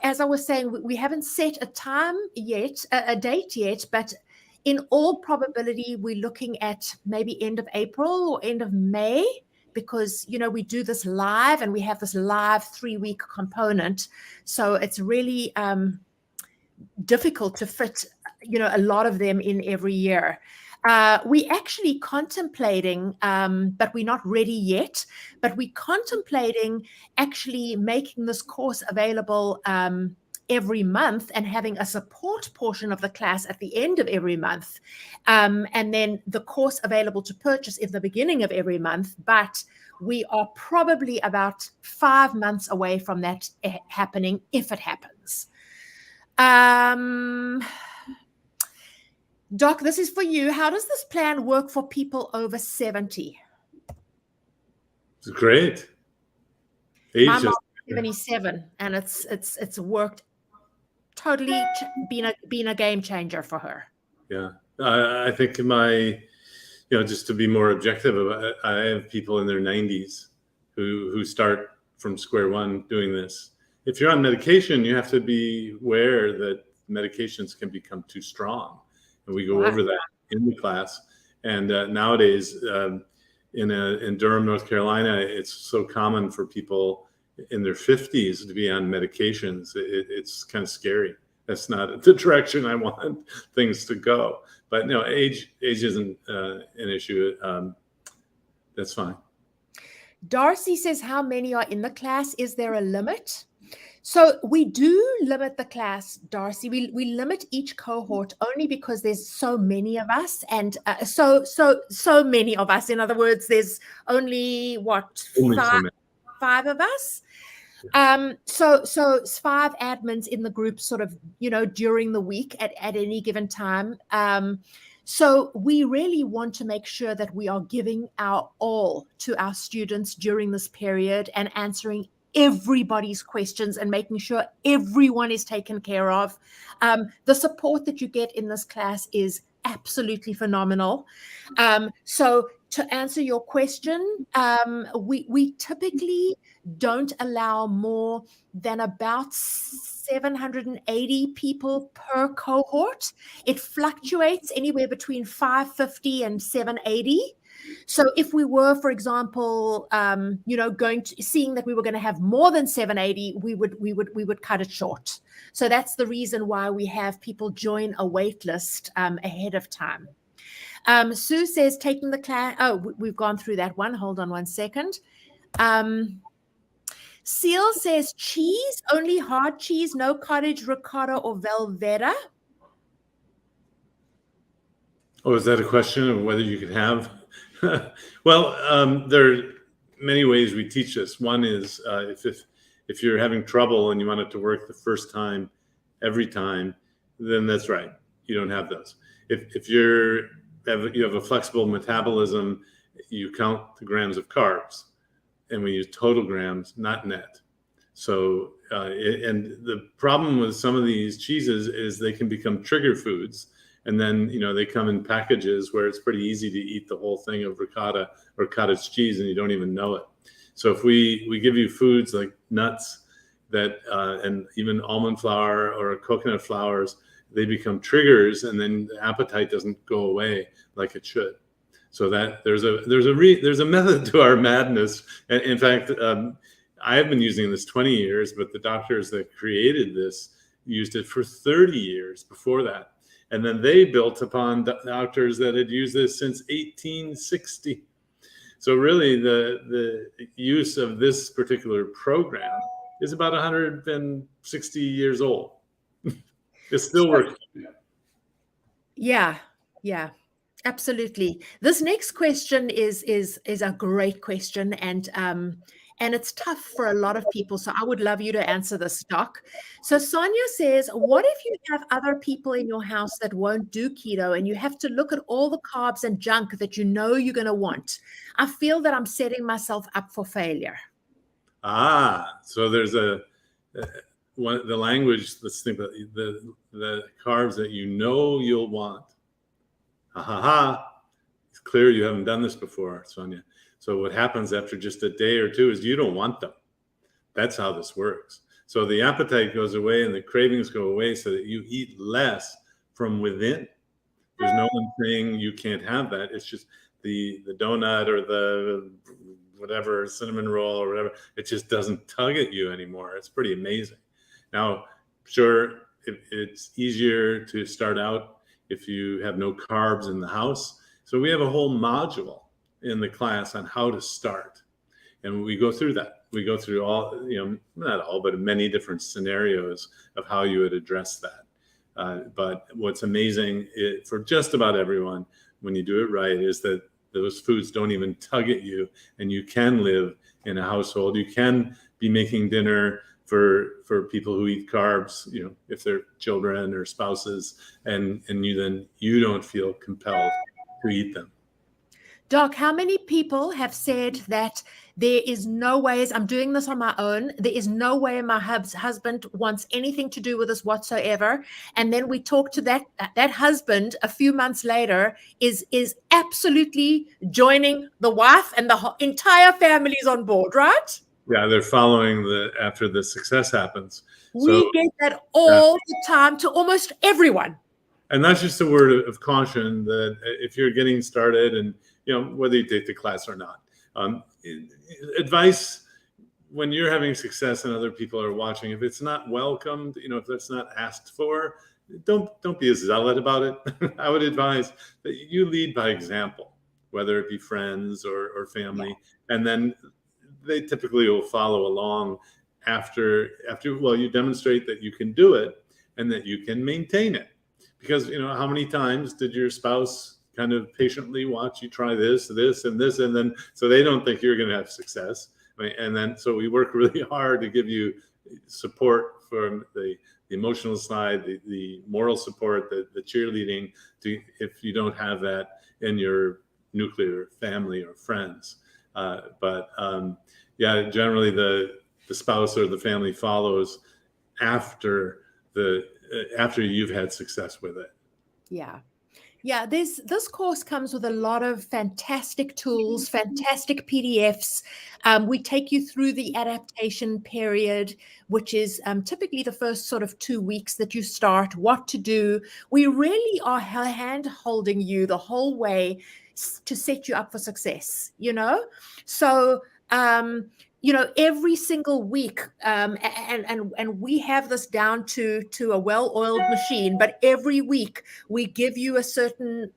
as I was saying, we haven't set a time yet, a date yet, but in all probability, we're looking at maybe end of April or end of May, because, we do this live and we have this live 3-week component. So it's really difficult to fit, a lot of them in every year. we actually contemplating, but we're not ready yet, but we're contemplating actually making this course available every month and having a support portion of the class at the end of every month. And then the course available to purchase in the beginning of every month. But we are probably about 5 months away from that happening, if it happens. Doc, this is for you. How does this plan work for people over 70? It's great. My mom's 77, and it's worked totally, been a game changer for her. Yeah, I think just to be more objective, I have people in their 90s who start from square one doing this. If you're on medication, you have to be aware that medications can become too strong. And we go over that in the class. And nowadays, in Durham, North Carolina, it's so common for people in their 50s to be on medications. It's kind of scary. That's not the direction I want things to go. But no, age isn't an issue. That's fine. Darcy says, how many are in the class? Is there a limit? So we do limit the class, Darcy. We limit each cohort only because there's so many of us, and so many of us. In other words, there's only five of us. So it's 5 admins in the group, sort of, during the week at any given time. So we really want to make sure that we are giving our all to our students during this period and answering everybody's questions and making sure everyone is taken care of. The support that you get in this class is absolutely phenomenal. So to answer your question, we typically don't allow more than about 780 people per cohort. It fluctuates anywhere between 550 and 780. So if we were, for example, seeing that we were going to have more than 780, we would cut it short. So that's the reason why we have people join a wait list ahead of time. Sue says taking the class. Oh, we've gone through that one. Hold on one second. Seal says cheese, only hard cheese, no cottage, ricotta, or Velveeta. Oh, is that a question of whether you could have? Well, there are many ways we teach this. One is if you're having trouble and you want it to work the first time, every time, then that's right. You don't have those. If you have a flexible metabolism, you count the grams of carbs, and we use total grams, not net. So, and the problem with some of these cheeses is they can become trigger foods. And then, they come in packages where it's pretty easy to eat the whole thing of ricotta or cottage cheese and you don't even know it. So if we give you foods like nuts and even almond flour or coconut flours, they become triggers, and then the appetite doesn't go away like it should. So that there's a method to our madness. And in fact, I have been using this 20 years, but the doctors that created this used it for 30 years before that. And then they built upon doctors that had used this since 1860. So really, the use of this particular program is about 160 years old. It still works. Yeah, absolutely. This next question is a great question, and it's tough for a lot of people. So I would love you to answer this, Doc. So Sonia says, what if you have other people in your house that won't do keto and you have to look at all the carbs and junk that you're going to want? I feel that I'm setting myself up for failure. So there's the language, let's think about the carbs that you'll want. It's clear you haven't done this before, Sonia. So what happens after just a day or two is you don't want them. That's how this works. So the appetite goes away and the cravings go away so that you eat less from within. There's no one saying you can't have that. It's just the donut or the whatever, cinnamon roll or whatever. It just doesn't tug at you anymore. It's pretty amazing. Now, sure, it's easier to start out if you have no carbs in the house. So we have a whole module in the class on how to start. And we go through that. We go through all, not all, but many different scenarios of how you would address that. But what's amazing for just about everyone, when you do it right, is that those foods don't even tug at you, and you can live in a household. You can be making dinner for people who eat carbs, if they're children or spouses, and you don't feel compelled to eat them. Doc, how many people have said that there is no ways, I'm doing this on my own, there is no way my husband wants anything to do with this whatsoever, and then we talk to that husband a few months later is absolutely joining the wife, and the entire family's on board, right? Yeah, they're following after the success happens. We get that all the time to almost everyone. And that's just a word of caution that if you're getting started, and whether you take the class or not, advice when you're having success and other people are watching, if it's not welcomed, if it's not asked for, don't be a zealot about it. I would advise that you lead by example, whether it be friends or family, and then they typically will follow along after you demonstrate that you can do it and that you can maintain it. Because how many times did your spouse kind of patiently watch you try this, and this, and then so they don't think you're going to have success. And then so we work really hard to give you support from the emotional side, the moral support, the cheerleading, if you don't have that in your nuclear family or friends. Generally the spouse or the family follows after you've had success with it. Yeah, this course comes with a lot of fantastic tools, fantastic PDFs. We take you through the adaptation period, which is typically the first sort of 2 weeks that you start, what to do. We really are hand-holding you the whole way to set you up for success, So, every single week, and we have this down to a well-oiled machine, but every week we give you a certain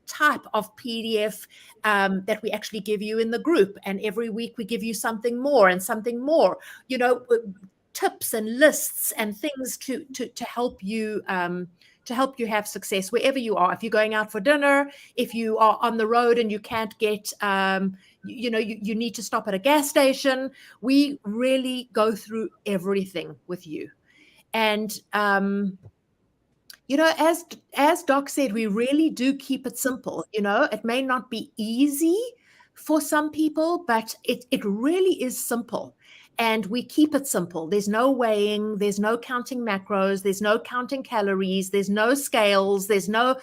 type of PDF that we actually give you in the group, and every week we give you something more and something more, tips and lists and things to help you. To help you have success wherever you are. If you're going out for dinner, if you are on the road and you can't get, you need to stop at a gas station, we really go through everything with you. And, as Doc said, we really do keep it simple. It may not be easy for some people, but it really is simple. And we keep it simple. There's no weighing, there's no counting macros, there's no counting calories, there's no scales, there's no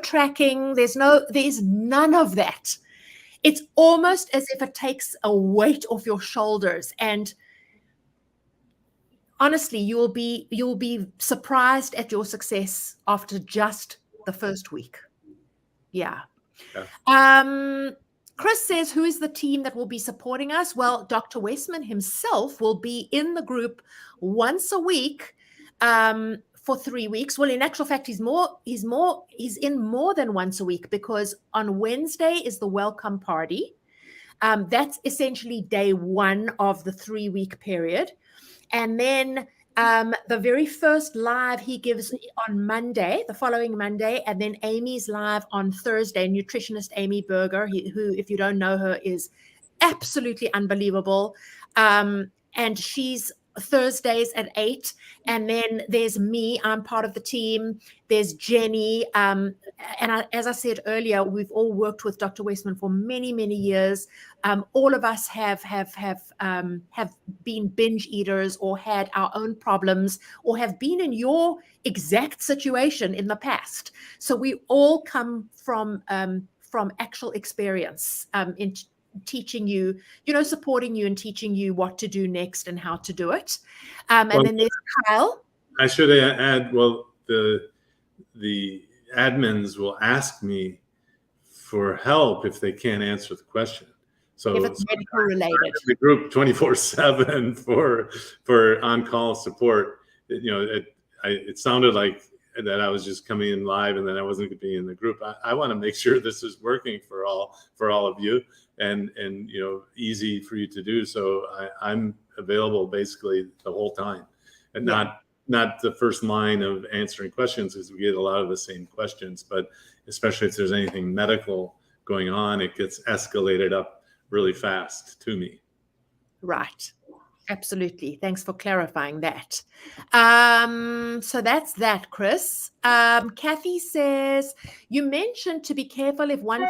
tracking, there's none of that. It's almost as if it takes a weight off your shoulders. And honestly, you'll be surprised at your success after just the first week. Yeah. Chris says, who is the team that will be supporting us? Well, Dr. Westman himself will be in the group once a week for 3 weeks. Well, in actual fact, he's in more than once a week, because on Wednesday is the welcome party. That's essentially day 1 of the 3-week period. And then the very first live he gives on Monday, the following Monday, and then Amy's live on Thursday. Nutritionist Amy Berger, who, if you don't know her, is absolutely unbelievable. And she's Thursdays at 8. And then there's me, I'm part of the team. There's Jenny. As I said earlier, we've all worked with Dr. Westman for many, many years. All of us have been binge eaters, or had our own problems, or have been in your exact situation in the past. So we all come from actual experience in teaching you, supporting you and teaching you what to do next and how to do it. And then there's Kyle. I should add, the admins will ask me for help if they can't answer the question. So if it's medical related, the group 24/7 for on-call support. It sounded like that I was just coming in live and then I wasn't going to be in the group. I want to make sure this is working for all of you and easy for you to do. So I'm available basically the whole time, and not the first line of answering questions, because we get a lot of the same questions, but especially if there's anything medical going on, it gets escalated up really fast to me. Right. Absolutely. Thanks for clarifying that. So that's that, Chris. Kathy says, you mentioned to be careful if one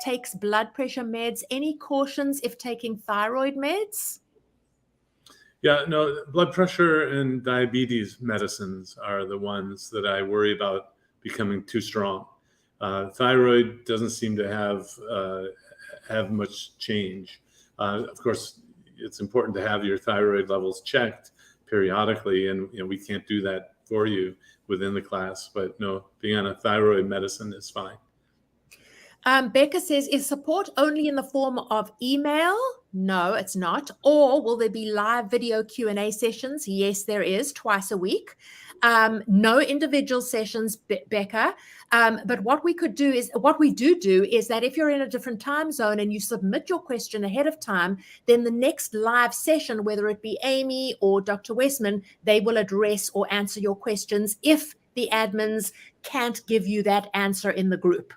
takes blood pressure meds. Any cautions if taking thyroid meds? Yeah, no, blood pressure and diabetes medicines are the ones that I worry about becoming too strong. Thyroid doesn't seem to have much change. Of course, it's important to have your thyroid levels checked periodically, and we can't do that for you within the class. But no, being on a thyroid medicine is fine. Becca says, is support only in the form of email? No, it's not. Or will there be live video Q&A sessions? Yes, there is, twice a week. No individual sessions, Becca. But what we do is that if you're in a different time zone and you submit your question ahead of time, then the next live session, whether it be Amy or Dr. Westman, they will address or answer your questions if the admins can't give you that answer in the group.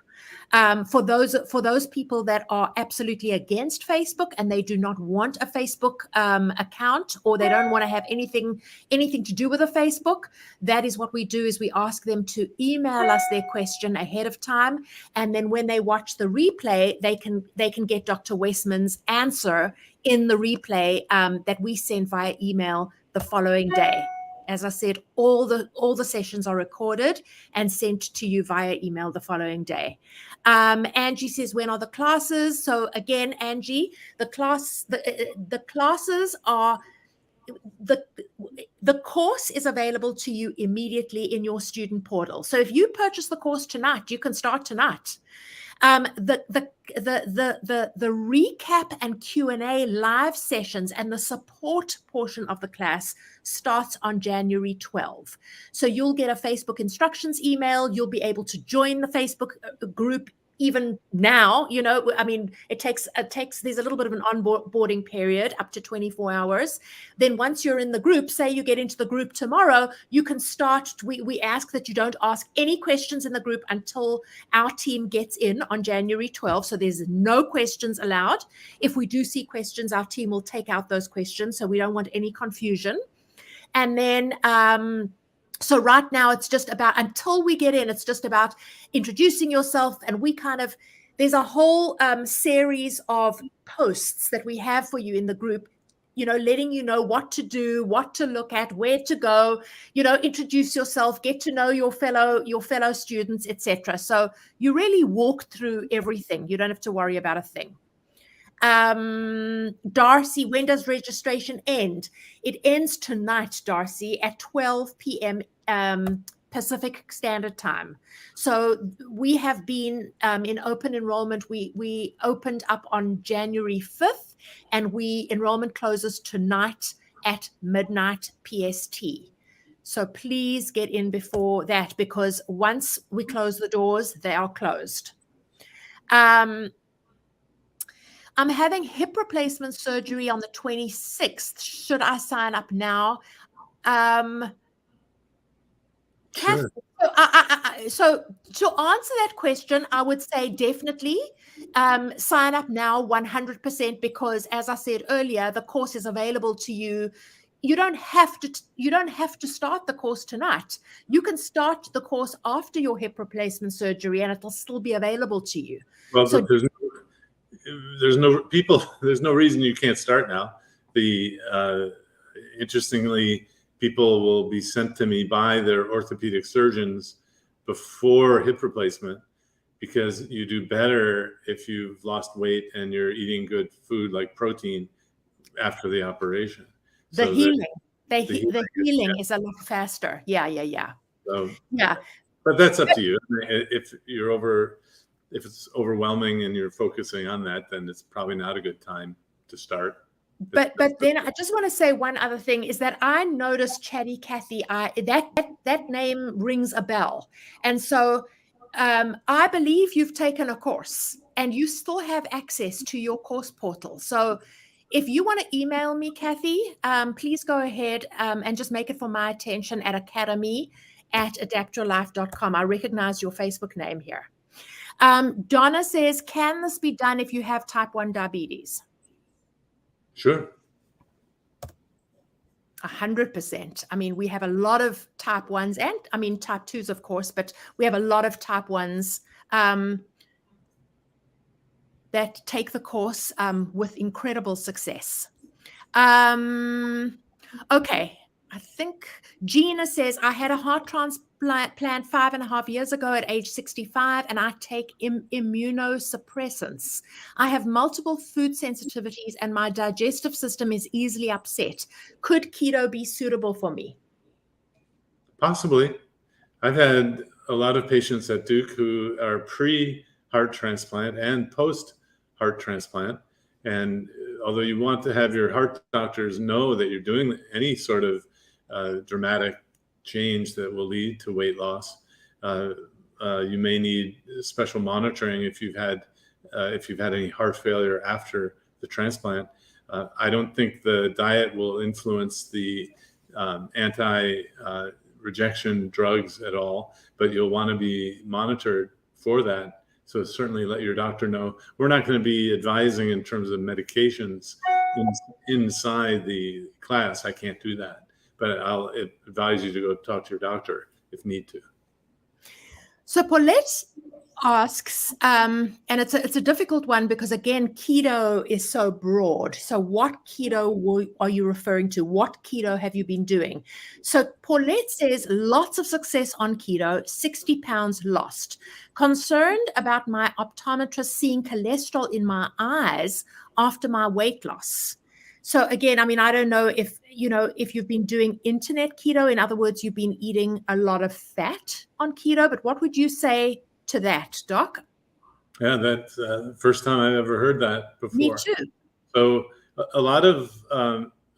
For those people that are absolutely against Facebook and they do not want a Facebook account, or they don't want to have anything to do with a Facebook, that is what we do, is we ask them to email us their question ahead of time, and then when they watch the replay, they can get Dr. Westman's answer in the replay that we send via email the following day. As I said, all the sessions are recorded and sent to you via email the following day. Angie says, when are the classes? So again, Angie, the classes are, the course is available to you immediately in your student portal. So if you purchase the course tonight, you can start tonight. The recap and Q&A live sessions and the support portion of the class starts on January 12. So you'll get a Facebook instructions email. You'll be able to join the Facebook group even now. It takes there's a little bit of an onboarding period, up to 24 hours. Then once you're in the group, say you get into the group tomorrow, you can start. We ask that you don't ask any questions in the group until our team gets in on January 12. So there's no questions allowed. If we do see questions, our team will take out those questions. So we don't want any confusion. And then, so right now it's just about, until we get in, it's just about introducing yourself. And there's a whole series of posts that we have for you in the group, letting you know what to do, what to look at, where to go, introduce yourself, get to know your fellow students, etc. So you really walk through everything. You don't have to worry about a thing. Darcy, when does registration end? It ends tonight, Darcy, at 12 p.m. Pacific Standard Time. So we have been in open enrollment. We opened up on January 5th, and enrollment closes tonight at midnight PST. So please get in before that, because once we close the doors, they are closed. I'm having hip replacement surgery on the 26th. Should I sign up now? Sure. So to answer that question, I would say definitely sign up now 100%, because as I said earlier, the course is available to you. You don't have to start the course tonight. You can start the course after your hip replacement surgery, and it'll still be available to you. Well, so, there's no reason you can't start now. Interestingly, people will be sent to me by their orthopedic surgeons before hip replacement, because you do better if you've lost weight and you're eating good food like protein after the operation. The healing is a lot faster. Yeah. So, yeah. But that's up to you. If it's overwhelming and you're focusing on that, then it's probably not a good time to start. But then I just want to say one other thing is that I noticed Chatty Cathy. That name rings a bell, and so I believe you've taken a course and you still have access to your course portal. So if you want to email me, Kathy, please go ahead and just make it for my attention at academy@adaptyourlife.com. I recognize your Facebook name here. Donna says, can this be done if you have type 1 diabetes? Sure. 100%. I mean, we have a lot of type 1s and I mean, type 2s, of course, but we have a lot of type 1s that take the course with incredible success. Okay. I think Gina says, I had a heart transplant 5.5 years ago at age 65, and I take immunosuppressants. I have multiple food sensitivities and my digestive system is easily upset. Could keto be suitable for me? Possibly. I've had a lot of patients at Duke who are pre-heart transplant and post-heart transplant. And although you want to have your heart doctors know that you're doing any sort of dramatic change that will lead to weight loss, you may need special monitoring if you've had any heart failure after the transplant. I don't think the diet will influence the anti-rejection drugs at all, but you'll want to be monitored for that. So certainly let your doctor know. We're not going to be advising in terms of medications inside the class. I can't do that, but I'll advise you to go talk to your doctor if need to. So Paulette asks, and it's a difficult one because again, keto is so broad. So what keto are you referring to? What keto have you been doing? So Paulette says lots of success on keto, 60 pounds lost. Concerned about my optometrist seeing cholesterol in my eyes after my weight loss. So again, I mean, I don't know if you've been doing internet keto. In other words, you've been eating a lot of fat on keto, but what would you say to that, Doc? Yeah, that's the first time I've ever heard that before. Me too. So a lot of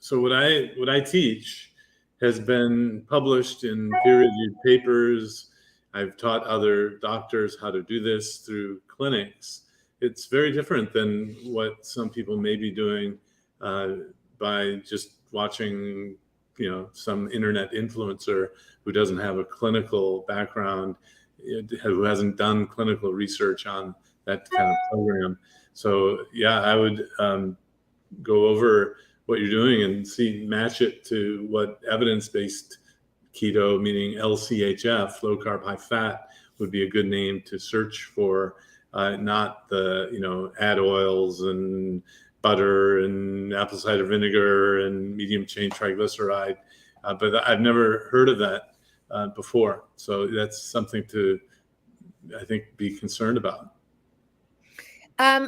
so what I teach has been published in peer-reviewed papers. I've taught other doctors how to do this through clinics. It's very different than what some people may be doing by just watching, some internet influencer who doesn't have a clinical background, who hasn't done clinical research on that kind of program. So yeah, I would go over what you're doing and match it to what evidence-based keto, meaning LCHF, low carb, high fat, would be a good name to search for, not the add oils and butter and apple cider vinegar and medium chain triglyceride. But I've never heard of that before. So that's something to, I think, be concerned about.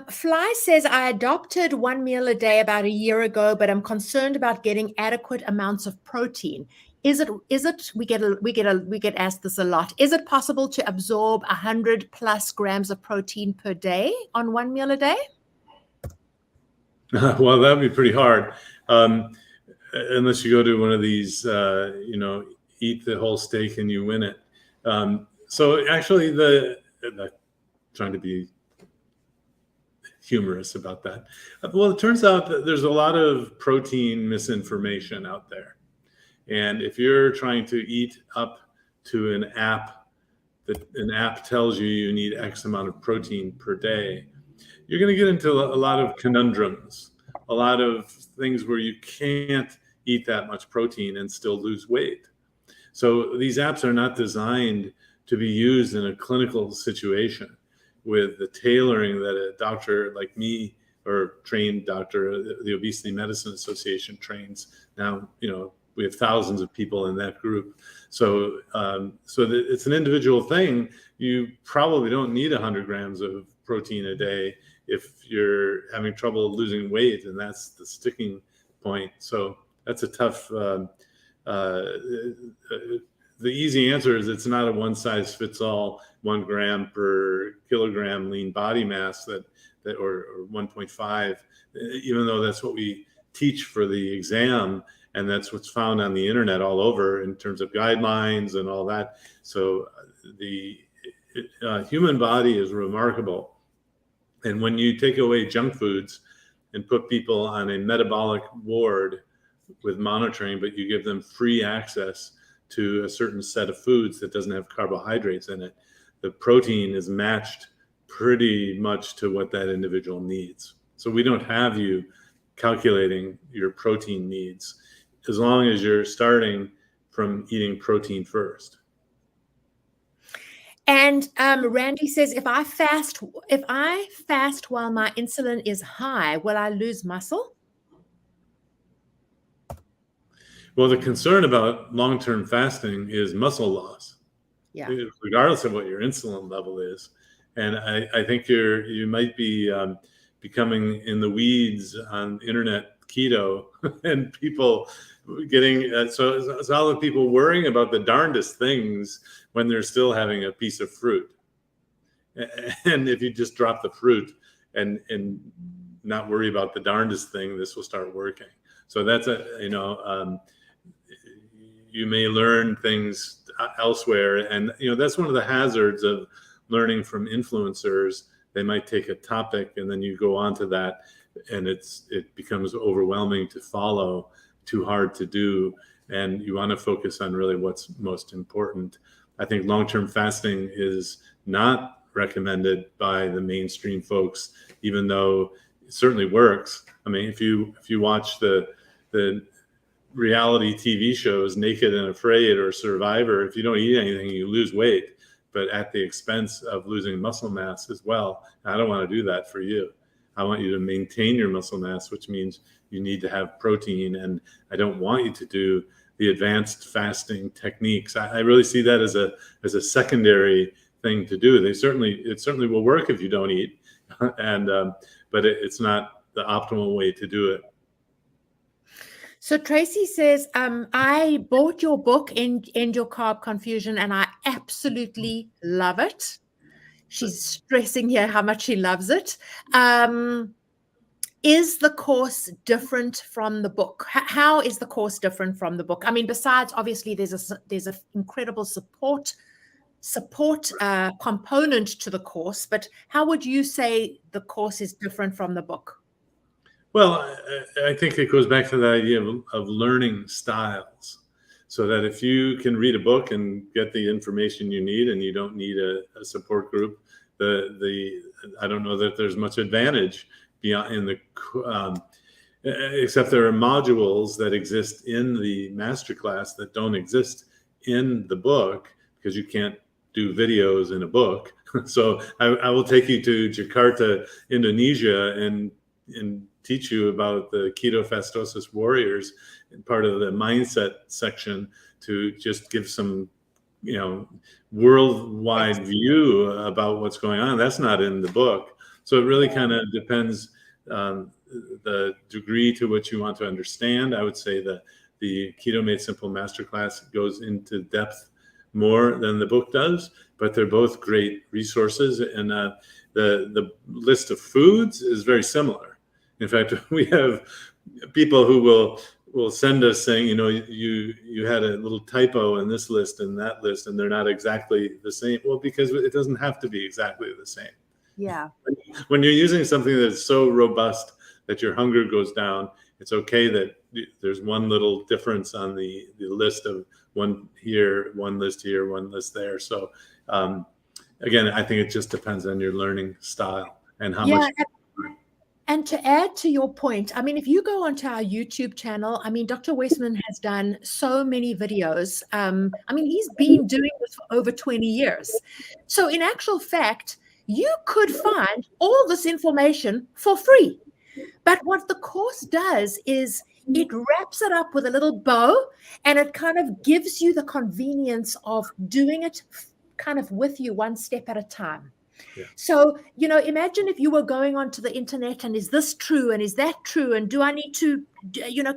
Fly says, I adopted 1 meal a day about a year ago, but I'm concerned about getting adequate amounts of protein. Is it, we get asked this a lot. Is it possible to absorb 100+ grams of protein per day on 1 meal a day? Well, that'd be pretty hard. Unless you go to one of these, eat the whole steak and you win it. So actually trying to be humorous about that. Well, it turns out that there's a lot of protein misinformation out there. And if you're trying to eat up to an app that an app tells you need X amount of protein per day, you're going to get into a lot of conundrums, a lot of things where you can't eat that much protein and still lose weight. So these apps are not designed to be used in a clinical situation with the tailoring that a doctor like me or trained doctor, the Obesity Medicine Association trains. Now, we have thousands of people in that group. So it's an individual thing. You probably don't need 100 grams of protein a day if you're having trouble losing weight, and that's the sticking point. So that's a tough, the easy answer is it's not a one size fits all, 1 gram per kilogram lean body mass or 1.5, even though that's what we teach for the exam, and that's what's found on the internet all over in terms of guidelines and all that. So the human body is remarkable. And when you take away junk foods and put people on a metabolic ward with monitoring, but you give them free access to a certain set of foods that doesn't have carbohydrates in it, the protein is matched pretty much to what that individual needs. So we don't have you calculating your protein needs as long as you're starting from eating protein first. And Randy says, if I fast while my insulin is high, will I lose muscle? Well, the concern about long-term fasting is muscle loss, regardless of what your insulin level is. And I think you might be becoming in the weeds on internet keto, and people getting so all the people worrying about the darndest things when they're still having a piece of fruit. And if you just drop the fruit and not worry about the darndest thing, this will start working. So that's you may learn things elsewhere, and that's one of the hazards of learning from influencers. They might take a topic and then you go on to that, and it becomes overwhelming to follow, too hard to do, and you want to focus on really what's most important. I think long-term fasting is not recommended by the mainstream folks, even though it certainly works. I mean, if you watch the reality TV shows, Naked and Afraid or Survivor, if you don't eat anything, you lose weight, but at the expense of losing muscle mass as well. I don't want to do that for you. I want you to maintain your muscle mass, which means you need to have protein, and I don't want you to do the advanced fasting techniques. I really see that as a secondary thing to do. It certainly will work if you don't eat, but it's not the optimal way to do it. So Tracy says, I bought your book, End Your Carb Confusion, and I absolutely love it. She's stressing here how much she loves it. Is the course different from the book? How is the course different from the book? I mean, besides, obviously, there's an incredible support component to the course, but how would you say the course is different from the book? Well, I think it goes back to the idea of learning styles, so that if you can read a book and get the information you need, and you don't need a support group, I don't know that there's much advantage beyond in the except there are modules that exist in the masterclass that don't exist in the book, because you can't do videos in a book. So I will take you to Jakarta, Indonesia, and teach you about the ketofastosis warriors and part of the mindset section, to just give some worldwide view about what's going on. That's not in the book. So it really kind of depends on the degree to which you want to understand. I would say that the Keto Made Simple Masterclass goes into depth more than the book does, but they're both great resources. And the list of foods is very similar. In fact, we have people who will send us saying, you had a little typo in this list and that list, and they're not exactly the same. Well, because it doesn't have to be exactly the same. Yeah. When you're using something that's so robust that your hunger goes down, it's okay that there's one little difference on the list of one here, one list here, one list there. So again, I think it just depends on your learning style and how much. And to add to your point, I mean, if you go onto our YouTube channel, I mean, Dr. Westman has done so many videos. I mean, he's been doing this for over 20 years. So in actual fact, you could find all this information for free. But what the course does is it wraps it up with a little bow, and it kind of gives you the convenience of doing it kind of with you one step at a time. Yeah. So, imagine if you were going onto the internet and is this true and is that true? And do I need to,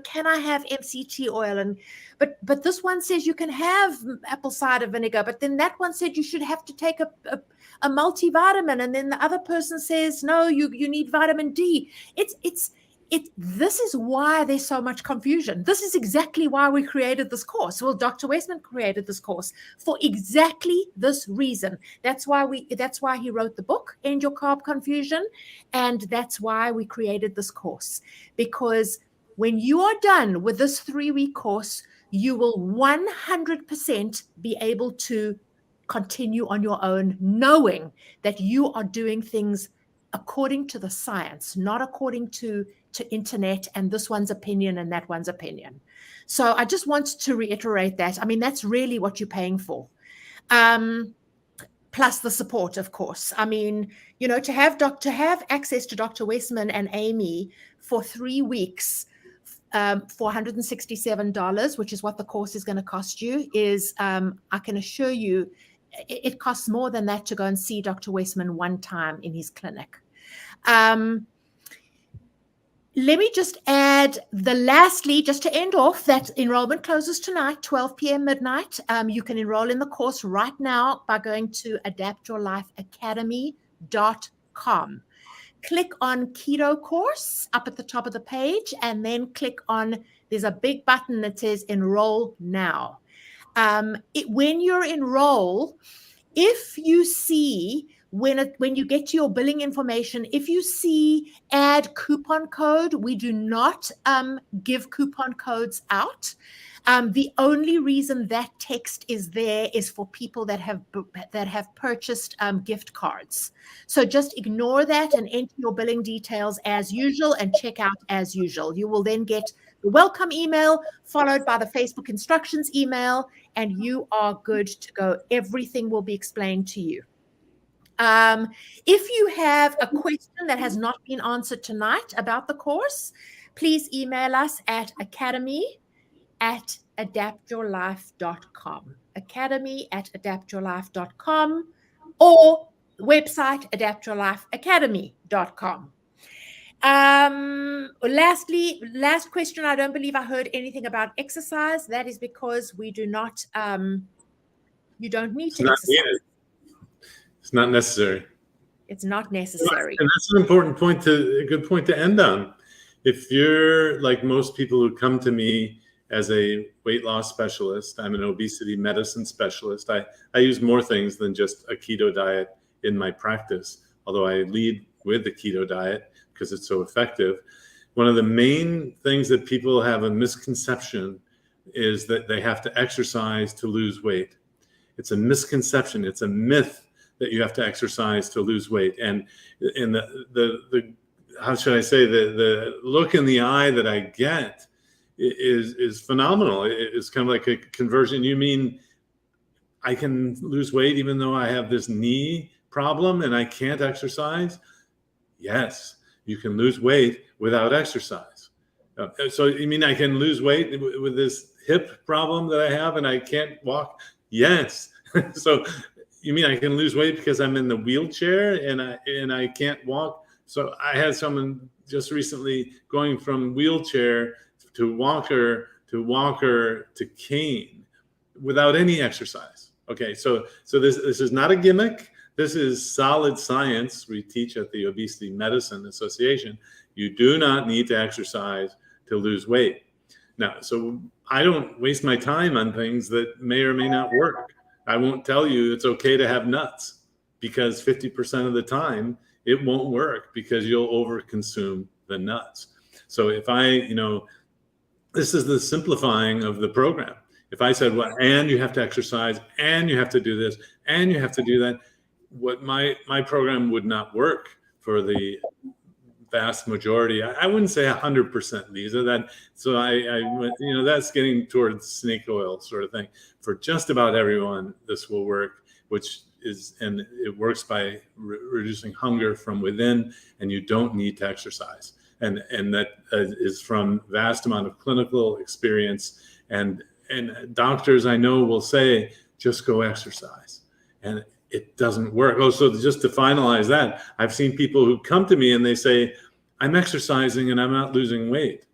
can I have MCT oil? But this one says you can have apple cider vinegar, but then that one said you should have to take a multivitamin. And then the other person says, no, you need vitamin D. It's This is why there's so much confusion. This is exactly why we created this course. Well, Dr. Westman created this course for exactly this reason. That's why he wrote the book, End Your Carb Confusion. And that's why we created this course. Because when you are done with this 3-week course, you will 100% be able to continue on your own, knowing that you are doing things according to the science, not according to internet and this one's opinion and that one's opinion. So I just want to reiterate that. I mean, that's really what you're paying for. Plus the support, of course. I mean, you know, to have access to Dr. Westman and Amy for 3 weeks for $167, which is what the course is going to cost you, is I can assure you it costs more than that to go and see Dr. Westman one time in his clinic. Let me just add lastly, just to end off, that enrollment closes tonight, 12 p.m. midnight. You can enroll in the course right now by going to adaptyourlifeacademy.com. Click on Keto course up at the top of the page, and then click on, there's a big button that says enroll now. When you're enroll, if you see, when you get to your billing information, if you see add coupon code, we do not give coupon codes out. The only reason that text is there is for people that have purchased gift cards. So just ignore that and enter your billing details as usual and check out as usual. You will then get the welcome email followed by the Facebook instructions email, and you are good to go. Everything will be explained to you. If you have a question that has not been answered tonight about the course, please email us at academy@adaptyourlife.com. academy@adaptyourlife.com, or website adaptyourlifeacademy.com. Lastly, last question. I don't believe I heard anything about exercise. That is because we do not, you don't need to exercise. Needed. It's not necessary. It's not necessary. And that's an important point, a good point to end on. If you're like most people who come to me as a weight loss specialist, I'm an obesity medicine specialist. I use more things than just a keto diet in my practice, although I lead with the keto diet because it's so effective. One of the main things that people have a misconception is that they have to exercise to lose weight. It's a misconception. It's a myth that you have to exercise to lose weight. And the how should I say, the look in the eye that I get is phenomenal. It's kind of like a conversion. You mean I can lose weight even though I have this knee problem and I can't exercise? Yes, you can lose weight without exercise. So you mean I can lose weight with this hip problem that I have and I can't walk? Yes. So you mean I can lose weight because I'm in the wheelchair and I can't walk? So I had someone just recently going from wheelchair to walker to cane without any exercise. Okay, so this is not a gimmick. This is solid science we teach at the Obesity Medicine Association. You do not need to exercise to lose weight. Now, so I don't waste my time on things that may or may not work. I won't tell you it's okay to have nuts because 50% of the time it won't work because you'll overconsume the nuts. So if this is the simplifying of the program. If I said, well, and you have to exercise, and you have to do this, and you have to do that, what my program would not work for the vast majority. I wouldn't say 100%, Lisa. That's getting towards snake oil sort of thing. For just about everyone, this will work, and it works by reducing hunger from within, and you don't need to exercise. And that is from vast amount of clinical experience. And doctors I know will say, just go exercise. And it doesn't work. Oh, so just to finalize that, I've seen people who come to me and they say, I'm exercising and I'm not losing weight.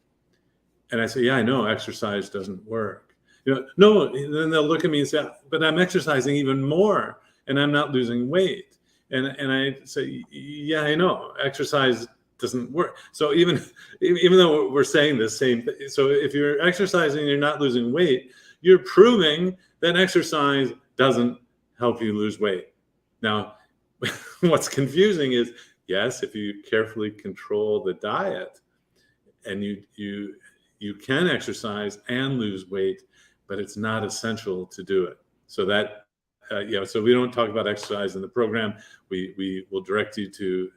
And I say, yeah, I know exercise doesn't work. No, then they'll look at me and say, but I'm exercising even more and I'm not losing weight. And I say, yeah, I know exercise doesn't work. So even though we're saying the same thing, so if you're exercising and you're not losing weight, you're proving that exercise doesn't help you lose weight. Now, what's confusing is, yes, if you carefully control the diet and you can exercise and lose weight, but it's not essential to do it. So that, so we don't talk about exercise in the program. We will direct you to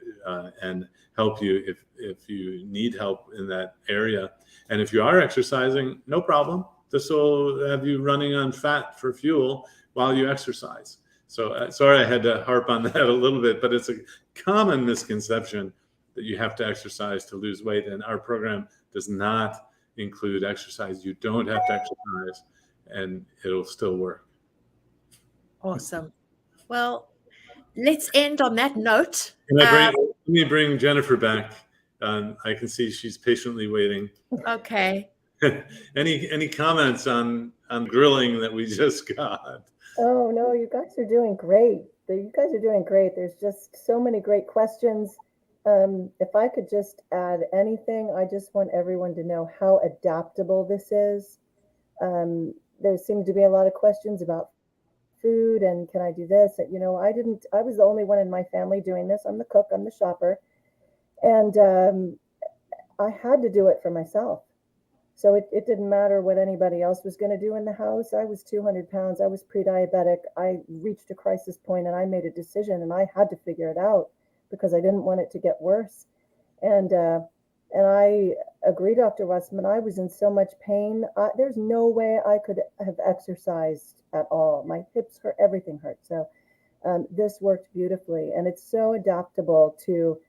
and help you if you need help in that area. And if you are exercising, no problem. This will have you running on fat for fuel while you exercise. So sorry I had to harp on that a little bit, but it's a common misconception that you have to exercise to lose weight. And our program does not include exercise. You don't have to exercise and it'll still work. Awesome. Well, let's end on that note. Let me bring Jennifer back. I can see she's patiently waiting. Okay. Any comments on grilling that we just got? Oh, no, you guys are doing great. You guys are doing great. There's just so many great questions. If I could just add anything, I just want everyone to know how adaptable this is. There seemed to be a lot of questions about food and can I do this? I was the only one in my family doing this. I'm the cook, I'm the shopper. And I had to do it for myself. So it didn't matter what anybody else was going to do in the house. I was 200 pounds. I was pre-diabetic. I reached a crisis point and I made a decision and I had to figure it out because I didn't want it to get worse. And I agree, Dr. Westman, I was in so much pain. There's no way I could have exercised at all. My hips hurt, everything hurt. So this worked beautifully. And it's so adaptable to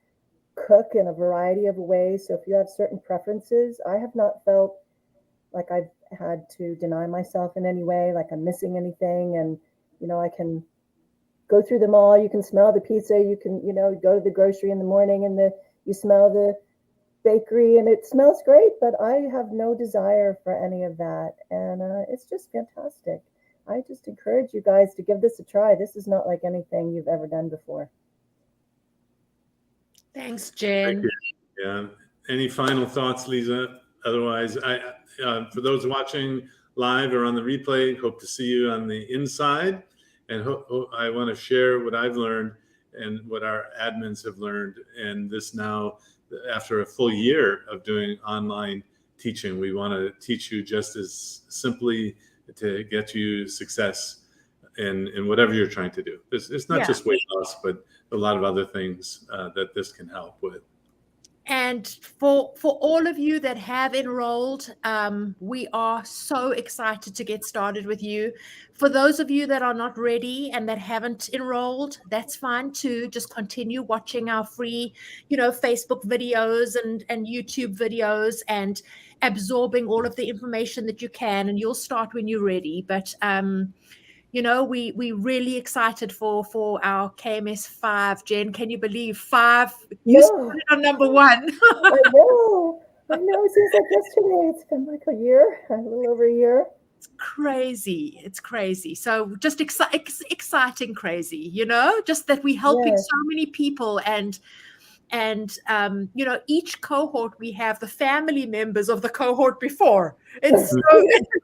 cook in a variety of ways. So if you have certain preferences, I have not felt like I've had to deny myself in any way, like I'm missing anything. And, I can go through the mall, you can smell the pizza, you can, go to the grocery in the morning and you smell the bakery and it smells great, but I have no desire for any of that. And it's just fantastic. I just encourage you guys to give this a try. This is not like anything you've ever done before. Thanks, Jen. Thank you. Yeah. Any final thoughts, Liza? Otherwise, for those watching live or on the replay, hope to see you on the inside. And I want to share what I've learned and what our admins have learned. And this now, after a full year of doing online teaching, we want to teach you just as simply to get you success in whatever you're trying to do. It's not just weight loss, but a lot of other things that this can help with. And for all of you that have enrolled, we are so excited to get started with you. For those of you that are not ready and that haven't enrolled, that's fine too. Just continue watching our free, Facebook videos and YouTube videos and absorbing all of the information that you can, and you'll start when you're ready. But we really excited for our KMS 5. Jen, can you believe 5? You started on number 1. I know. It seems like yesterday. It's been like a little over a year. It's crazy. It's crazy. So just exciting, crazy, just that we're helping so many people and each cohort, we have the family members of the cohort before. It's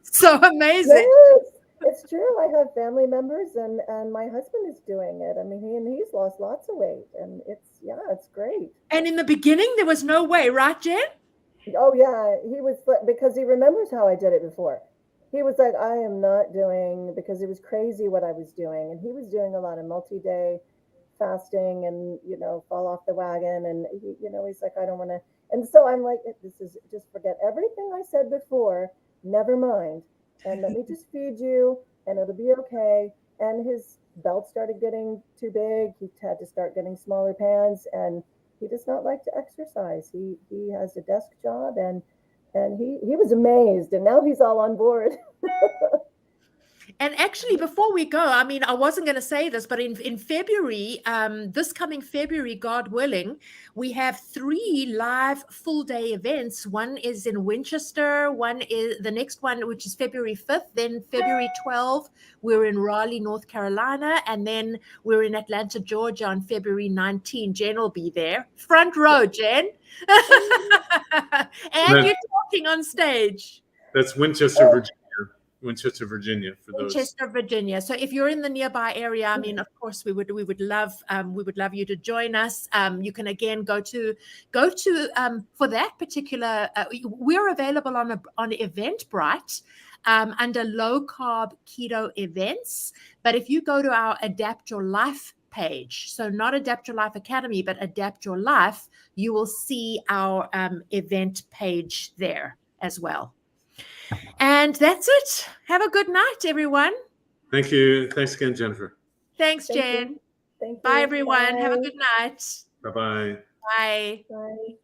so amazing. Yes. It's true. I have family members and my husband is doing it. I mean, he's lost lots of weight and it's great. And in the beginning, there was no way, right, Jen? Oh yeah. He was, because he remembers how I did it before. He was like, I am not doing, because it was crazy what I was doing. And he was doing a lot of multi-day fasting and, fall off the wagon. And he's like, I don't want to. And so I'm like, this is just forget everything I said before. Never mind. And let me just feed you and it'll be okay. And his belt started getting too big. He had to start getting smaller pants and he does not like to exercise. He has a desk job and he was amazed and now he's all on board. And actually, before we go, I mean, I wasn't going to say this, but in February, this coming February, God willing, we have 3 live full day events. One is in Winchester, one is the next one, which is February 5th, then February 12th, we're in Raleigh, North Carolina, and then we're in Atlanta, Georgia on February 19th. Jen will be there. Front row, Jen. And you're talking on stage. That's Winchester, Virginia. Winchester, Virginia, for those. Winchester, Virginia. So if you're in the nearby area, I mean, of course, we would love you to join us. You can again go to for that particular. We're available on Eventbrite under low carb keto events. But if you go to our Adapt Your Life page, so not Adapt Your Life Academy, but Adapt Your Life, you will see our event page there as well. And that's it. Have a good night, everyone. Thank you. Thanks again, Jennifer. Thanks, Jen. Thank you. Bye, everyone. Bye. Have a good night. Bye-bye. Bye. Bye.